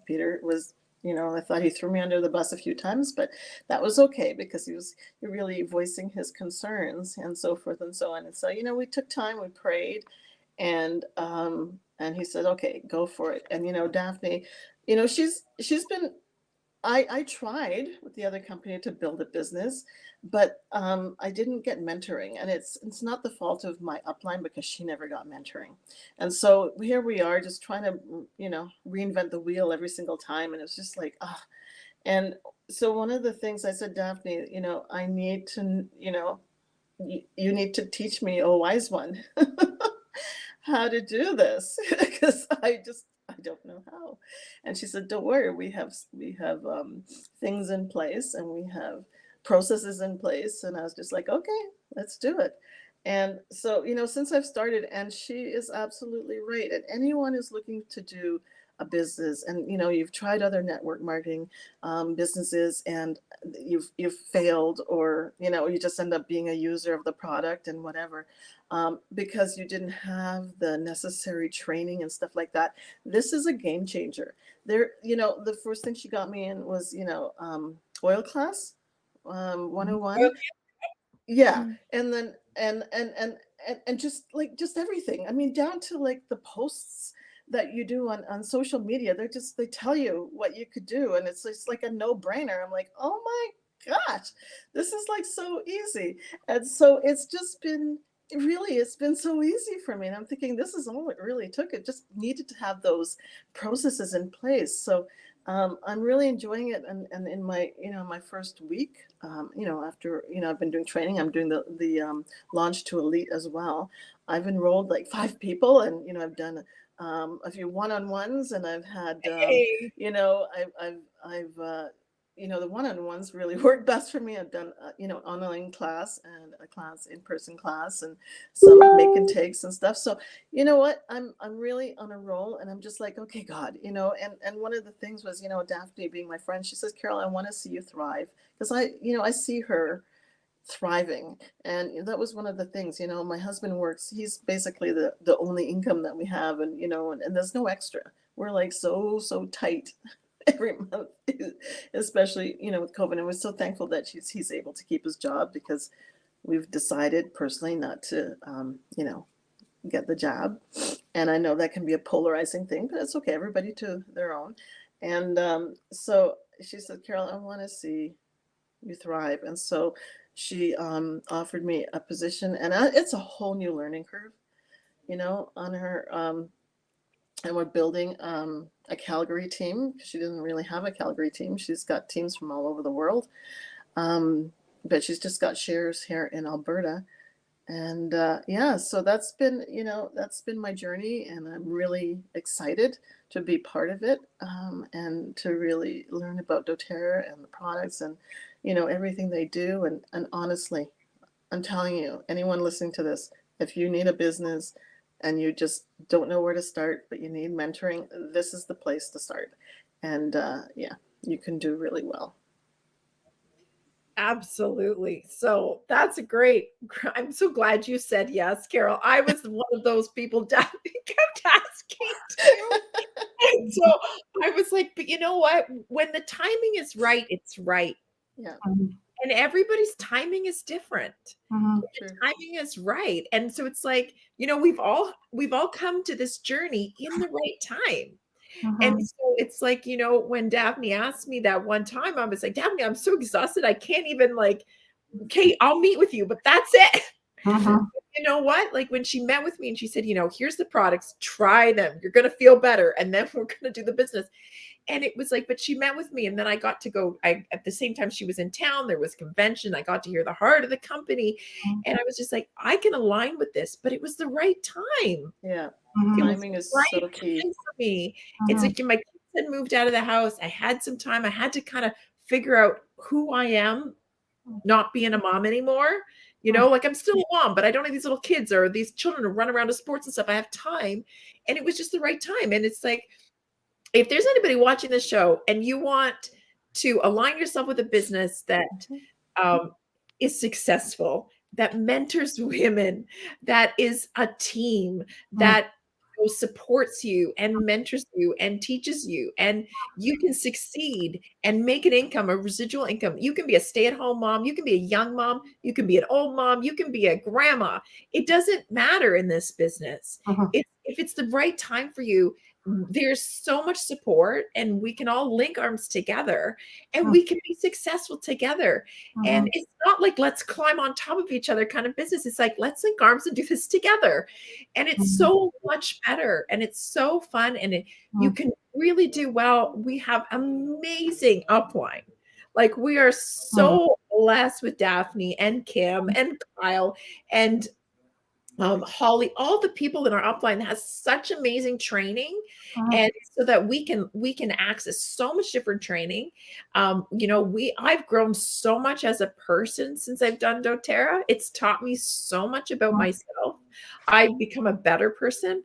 Peter was, I thought he threw me under the bus a few times, but that was okay, because he was really voicing his concerns and so forth and so on. And so, we took time, we prayed, and he said, okay, go for it. And, Daphne, she's been, I tried with the other company to build a business, but I didn't get mentoring, and it's not the fault of my upline, because she never got mentoring. And so here we are, just trying to reinvent the wheel every single time, and it's just like And so one of the things I said, Daphne, I need to, you need to teach me, oh wise one, how to do this, because I don't know how. And she said, don't worry, we have things in place, and we have processes in place. And I was just like, okay, let's do it. And so, since I've started, and she is absolutely right, and anyone is looking to do a business, and you've tried other network marketing businesses, and you've failed, or you just end up being a user of the product and whatever, because you didn't have the necessary training and stuff like that. This is a game changer. The first thing she got me in was oil class 101. Yeah. Mhm. And then and just everything, I mean, down to like the posts that you do on social media. They tell you what you could do, and it's just like a no-brainer. I'm like, oh my gosh, this is like so easy. And so it's been so easy for me, and I'm thinking, this is all it really took. It just needed to have those processes in place. So I'm really enjoying it, and in my first week, after I've been doing training, I'm doing the launch to elite as well. I've enrolled like 5 people, and I've done a few one-on-ones, and I've had Hey. I've the one-on-ones really work best for me. I've done online class, and a class, in-person class, and some make and takes and stuff. So you know what, I'm really on a roll, and I'm just like, okay, God, and one of the things was, Daphne being my friend, she says, Carol, I want to see you thrive, because I see her thriving. And that was one of the things. My husband works, he's basically the only income that we have, and and there's no extra. We're like so tight. every month, especially, with COVID. And we're so thankful that he's able to keep his job, because we've decided personally not to, get the jab. And I know that can be a polarizing thing, but it's okay. Everybody to their own. And so she said, Carol, I want to see you thrive. And so she offered me a position, and it's a whole new learning curve, on her. And we're building a Calgary team, because she doesn't really have a Calgary team. She's got teams from all over the world. But she's just got shares here in Alberta. And yeah, so that's been my journey, and I'm really excited to be part of it, and to really learn about doTERRA and the products, and everything they do. And honestly, I'm telling you, anyone listening to this, if you need a business and you just don't know where to start, but you need mentoring, this is the place to start. And yeah, you can do really well. Absolutely. So that's great. I'm so glad you said yes, Carol. I was one of those people that kept asking too. And so I was like, but you know what? When the timing is right, it's right. Yeah, And everybody's timing is different. Mhm. The timing is right. And so it's like, we've all come to this journey in the right time. And Mhm. so it's like, when Daphne asked me that one time, I was like, Daphne, I'm so exhausted. I can't even okay, I'll meet with you, but that's it. Mhm. You know what? Like when she met with me and she said, here's the products, try them. You're going to feel better. And then we're going to do the business. And it was like, but she met with me, and then I got to go. At the same time she was in town, there was convention. I got to hear the heart of the company. And I was just like, I can align with this, but it was the right time. yeah. It was Timing the is right so key. time for me. It's Mhm. like my kids had moved out of the house. I had some time. I had to kind of figure out who I am, not being a mom anymore. Like I'm still a mom, but I don't have these little kids or these children to run around to sports and stuff. I have time. And it was just the right time. And it's like, if there's anybody watching this show and you want to align yourself with a business that Mhm. um, is successful, that mentors women, that is a team, that supports you and mentors you and teaches you, and you can succeed and make an income, a residual income. You can be a stay-at-home mom, you can be a young mom, you can be an old mom, you can be a grandma. It doesn't matter in this business. Mhm. If it's the right time for you, there's so much support, and we can all link arms together, and we can be successful together. And Mhm. it's not like let's climb on top of each other kind of business. It's like let's link arms and do this together. And it's Mhm. so much better, and it's so fun, and you can really do well. We have amazing upline. Like we are Mhm. so blessed with Daphne and Kim and Kyle and Holly, all the people in our upline has such amazing training, Mhm. and so that we can access so much different training. I've grown so much as a person since I've done DoTerra. It's taught me so much about myself. I've become a better person,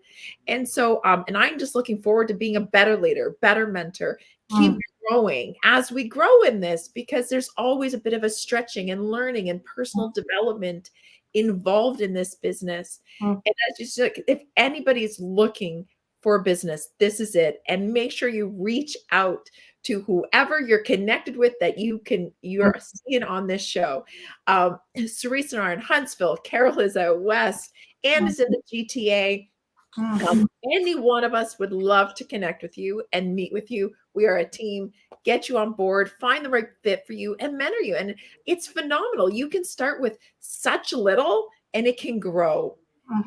and so and I'm just looking forward to being a better leader, better mentor, keep Mhm. growing as we grow in this, because there's always a bit of a stretching and learning and personal development involved in this business. Mhm. And as you said, if anybody's looking for a business, this is it. And make sure you reach out to whoever you're connected with that you're seeing on this show. Cerisa and I are in Huntsville, Carol is out west, and is in the GTA. Mhm. Any one of us would love to connect with you and meet with you. We are a team, get you on board, find the right fit for you, and mentor you. And it's phenomenal. You can start with such little and it can grow.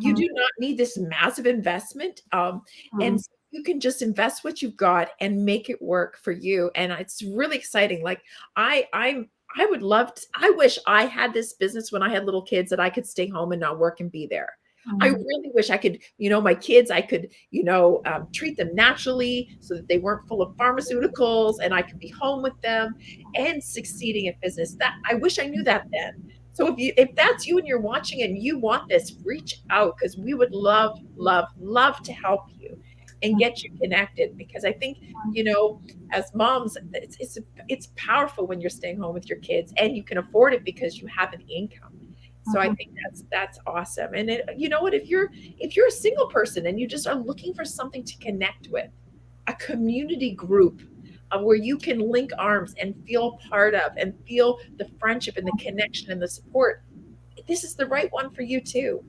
You Mhm. do not need this massive investment. And Mhm. so you can just invest what you've got and make it work for you. And it's really exciting. Like I would love to, I wish I had this business when I had little kids that I could stay home and not work and be there. I Mhm. really wish I could, my kids, I could, treat them naturally so that they weren't full of pharmaceuticals, and I could be home with them and succeeding in business. That I wish I knew that then. So if that's you and you're watching and you want this, reach out, because we would love, love, love to help you and get you connected, because I think, as moms, it's powerful when you're staying home with your kids and you can afford it because you have an income. So I Mhm. think that's awesome. And you know what? If you're a single person and you just are looking for something to connect with, a community group, where you can link arms and feel part of and feel the friendship and the connection and the support, this is the right one for you too.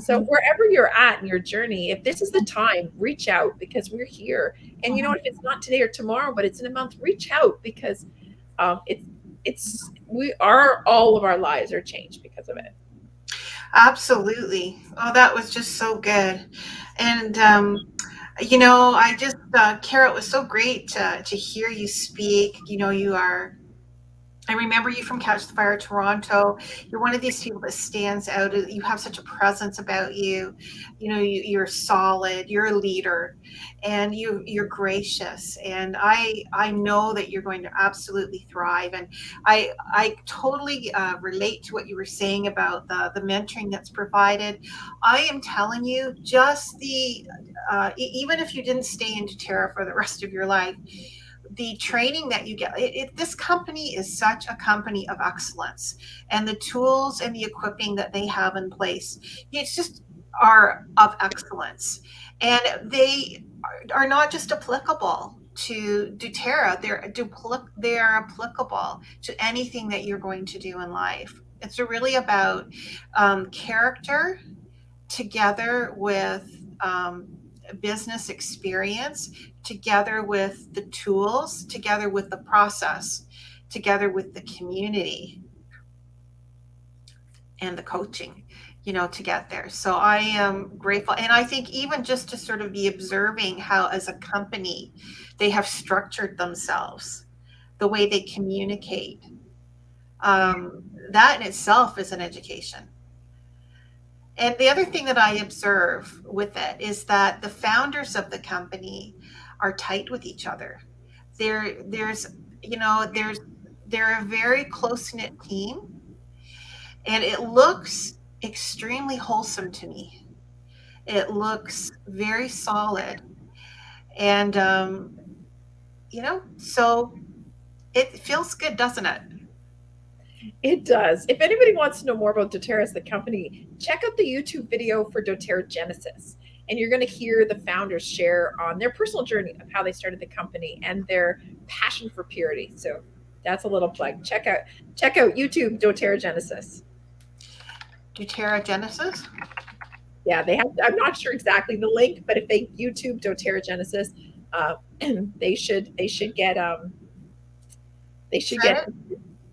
So Mhm. wherever you're at in your journey, if this is the time, reach out because we're here. And you know, Mhm. if it's not today or tomorrow, but it's in a month, reach out because we are, all of our lives are changed because of it. Absolutely. Oh, that was just so good. And I just Carol, it was so great to hear you speak. You are I remember you from Catch the Fire Toronto. You're one of these people that stands out. You have such a presence about you. You're solid. You're a leader, and you're gracious. And I know that you're going to absolutely thrive. And I totally relate to what you were saying about the mentoring that's provided. I am telling you, just even if you didn't stay in Terra for the rest of your life, the training that you get, this company is such a company of excellence, and the tools and the equipping that they have in place, it's just are of excellence. And they are not just applicable to doTERRA, they're applicable to anything that you're going to do in life. It's really about character together with business experience, together with the tools, together with the process, together with the community and the coaching, to get there. So I am grateful. And I think even just to sort of be observing how, as a company, they have structured themselves, the way they communicate, that in itself is an education. And the other thing that I observe with it is that the founders of the company are tight with each other. There's, you know, they're a very close knit team, and it looks extremely wholesome to me. It looks very solid, and so it feels good, doesn't it? It does. If anybody wants to know more about doTERRA as the company, check out the YouTube video for doTERRA Genesis. And you're going to hear the founders share on their personal journey of how they started the company and their passion for purity. So that's a little plug. Check out YouTube doTERRA Genesis. doTERRA Genesis. Yeah, they have. I'm not sure exactly the link, but if they YouTube doTERRA Genesis, uh, they should get they Is should that get. it?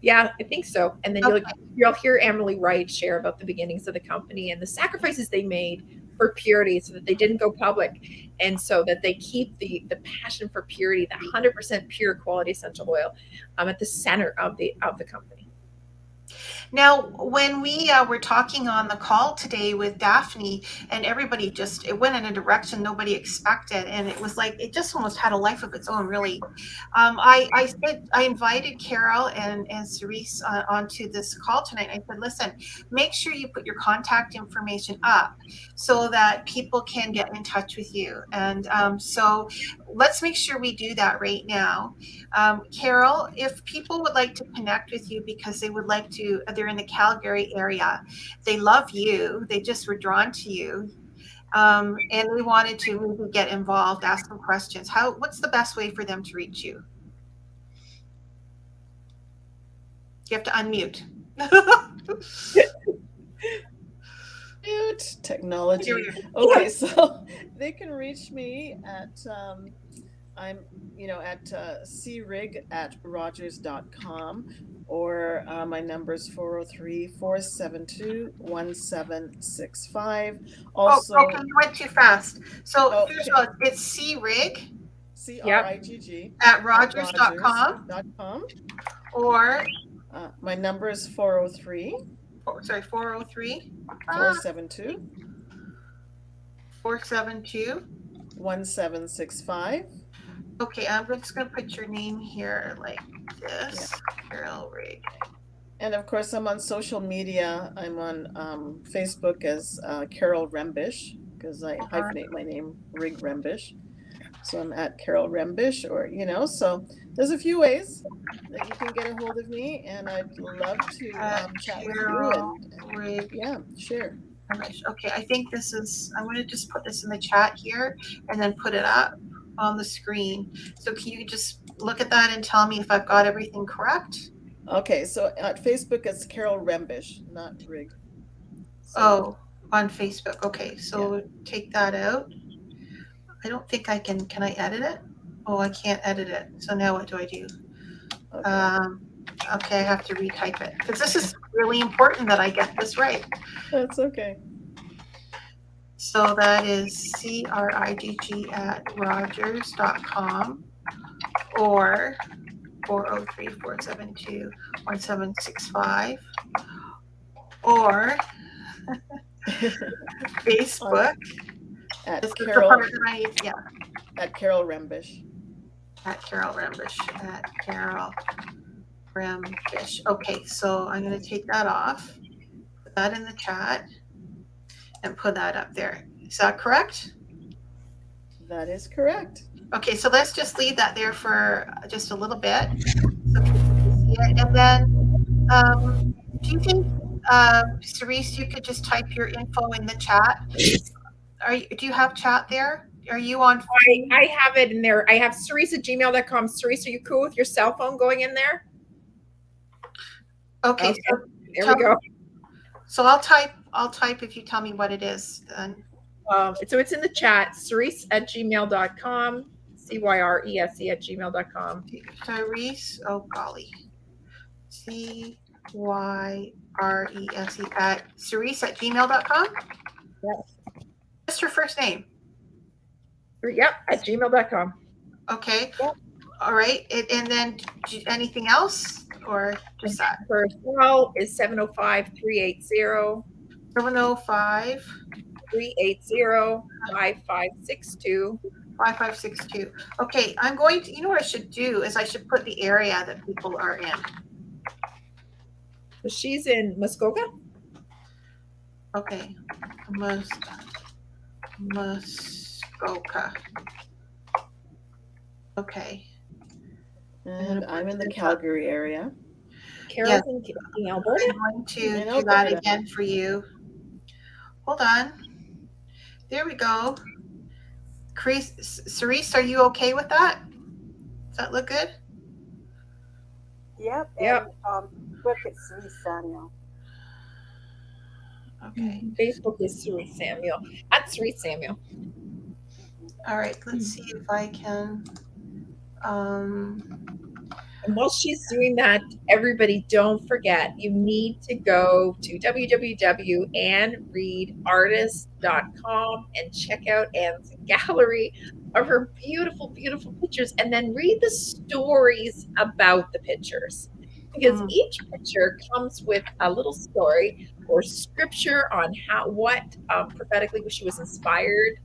Yeah, I think so. And then you'll Okay. you'll hear Emily Wright share about the beginnings of the company and the sacrifices they made for purity, so that they didn't go public, and so that they keep the passion for purity, the 100% pure quality essential oil, at the center of the company. Now, when we were talking on the call today with Daphne, and everybody it went in a direction nobody expected, and it was like it just almost had a life of its own, really. I said I invited Carol and Cerise onto this call tonight. I said, listen, make sure you put your contact information up so that people can get in touch with you. And so let's make sure we do that right now. Carol, if people would like to connect with you because they're in the Calgary area, they love you, they just were drawn to you, and they wanted to maybe get involved, ask some questions. What's the best way for them to reach you? You have to unmute. Mute technology. Here we Okay, so they can reach me at I'm at crig@rogers.com, or my number is 403-472-1765. Oh, Also, okay, you went too fast. So first okay, of all, it's CRIG Yep. CRIGG at at rogers.com, rogers.com. or My number is 403 403 472 472. 1765. Okay, I'm just going to put your name here like this, Carol Rig. And of course, I'm on social media. I'm on Facebook as Carol Rembish, because I hyphenate my name, Rig Rembish. So I'm at Carol Rembish, or, so there's a few ways that you can get a hold of me, and I'd love to chat with you and Rig. yeah, share. Okay, I think I'm going to just put this in the chat here and then put it up on the screen. So can you just look at that and tell me if I've got everything correct. Okay, so at Facebook it's Carol Rembish, not Rig. So Oh, on Facebook. Okay, yeah, so take that out. I don't think I can. Can I edit it? Oh, I can't edit it. So now what do I do? okay. Okay, I have to retype it because this is really important that I get this right. That's okay. So that is crigg@rogers.com or 403-472-1765 or Facebook. At This is the Carol part that I need. Yeah, at Carol Rembish. at Carol Rembish. At Carol Rembish. Okay, so I'm going to take that off, put that in the chat, and put that up there. Is that correct? That is correct. Okay, so let's just leave that there for just a little bit so people can see it. And then, do you think, Cerise, you could just type your info in the chat? Do you have chat there? Are you on? I have it in there. I have Cerise@gmail.com. Cerise, are you cool with your cell phone going in there? Okay, Okay, so there we go. So I'll type if you tell me what it is. Then. So it's in the chat, Cerise@gmail.com, CYRESE@gmail.com. Cerise, oh golly. CYRESE at Cerise@gmail.com? Yes. What's your first name? Yep, at gmail.com. Okay. Yep. All right. And then anything else or just that? First call is 705-380. 705 380 5562. 5562. Okay, I'm going to, you know what I should do is I should put the area that people are in. So she's in Muskoka? Okay. Muskoka. Okay. And I'm in the Calgary area. Carol's in Alberta. I'm going to do that again for you. Hold on. There we go. Cerise, are you okay with that? Does that look good? Yep. Yep. And look at Cerise Samuel. Okay. Facebook is Cerise Samuel. At Cerise Samuel. All right. Let's see if I can. And while she's doing that, everybody, don't forget, you need to go to www.annreadartist.com and check out Anne's gallery of her beautiful, beautiful pictures, and then read the stories about the pictures. Because each picture comes with a little story or scripture on what prophetically she was inspired.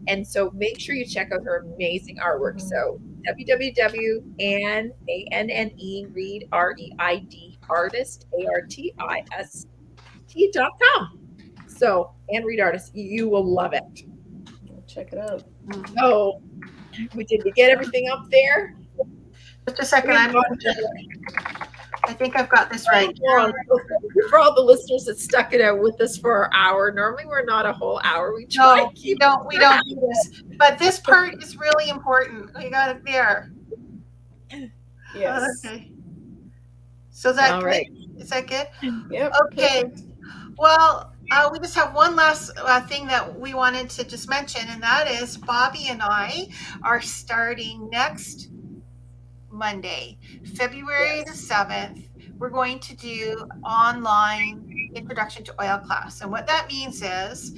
And so make sure you check out her amazing artwork. So www.AnnReadartist.com. So Anne Read Artist, you will love it. Check it out. Oh, did we get everything up there? Just a second. I think I've got this right. For all the listeners that stuck it out with us for an hour. Normally we're not a whole hour. We try no, we don't do this. But this part is really important. We got it there. Yes. Okay. So is that all good? Right. Is that good? Yep. Okay. Well, we just have one last thing that we wanted to just mention, and that is Bobbi and I are starting next Monday, February the 7th. We're going to do online introduction to oil class. And what that means is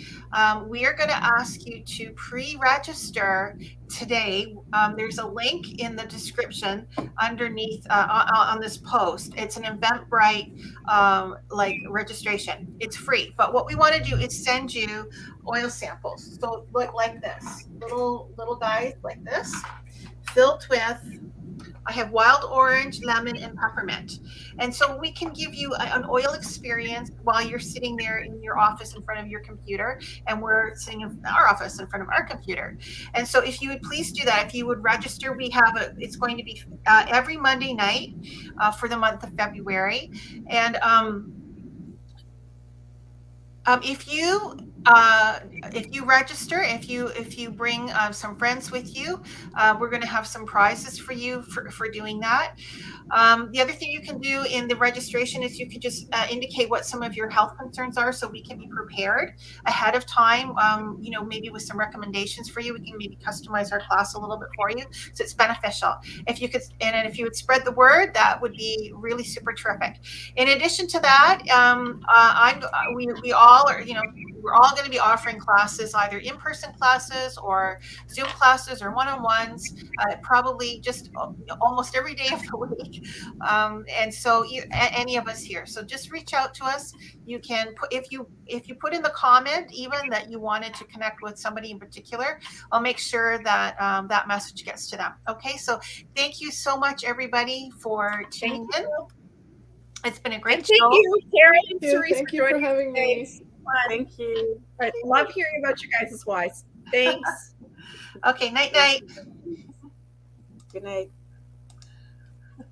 we are going to ask you to pre-register today. There's a link in the description underneath on this post. It's an Eventbrite like registration. It's free. But what we want to do is send you oil samples. So look like this, little guys like this, filled with, I have wild orange, lemon, and peppermint. And so we can give you an oil experience while you're sitting there in your office in front of your computer, and we're sitting in our office in front of our computer. And so if you would please do that, if you would register, we have it's going to be every Monday night for the month of February. And if you uh, if you register, if you bring some friends with you, we're going to have some prizes for you for doing that. The other thing you can do in the registration is you can just indicate what some of your health concerns are so we can be prepared ahead of time. Maybe with some recommendations for you, we can maybe customize our class a little bit for you. So it's beneficial. If you could, and if you would spread the word, that would be really super terrific. In addition to that, we all are, we're all going to be offering classes, either in-person classes or Zoom classes or one-on-ones, probably just almost every day of the week. And so any of us here, so just reach out to us. You can put, if you put in the comment even that you wanted to connect with somebody in particular, I'll make sure that that message gets to them. Okay, so thank you so much, everybody, for Thank tuning in. you. It's been a And great thank show. you, Karen and Cerise, Thank for you for joining us having today. me. Fun. Thank you. I love hearing about you guys' whys. Thanks. Okay, night night. Good night.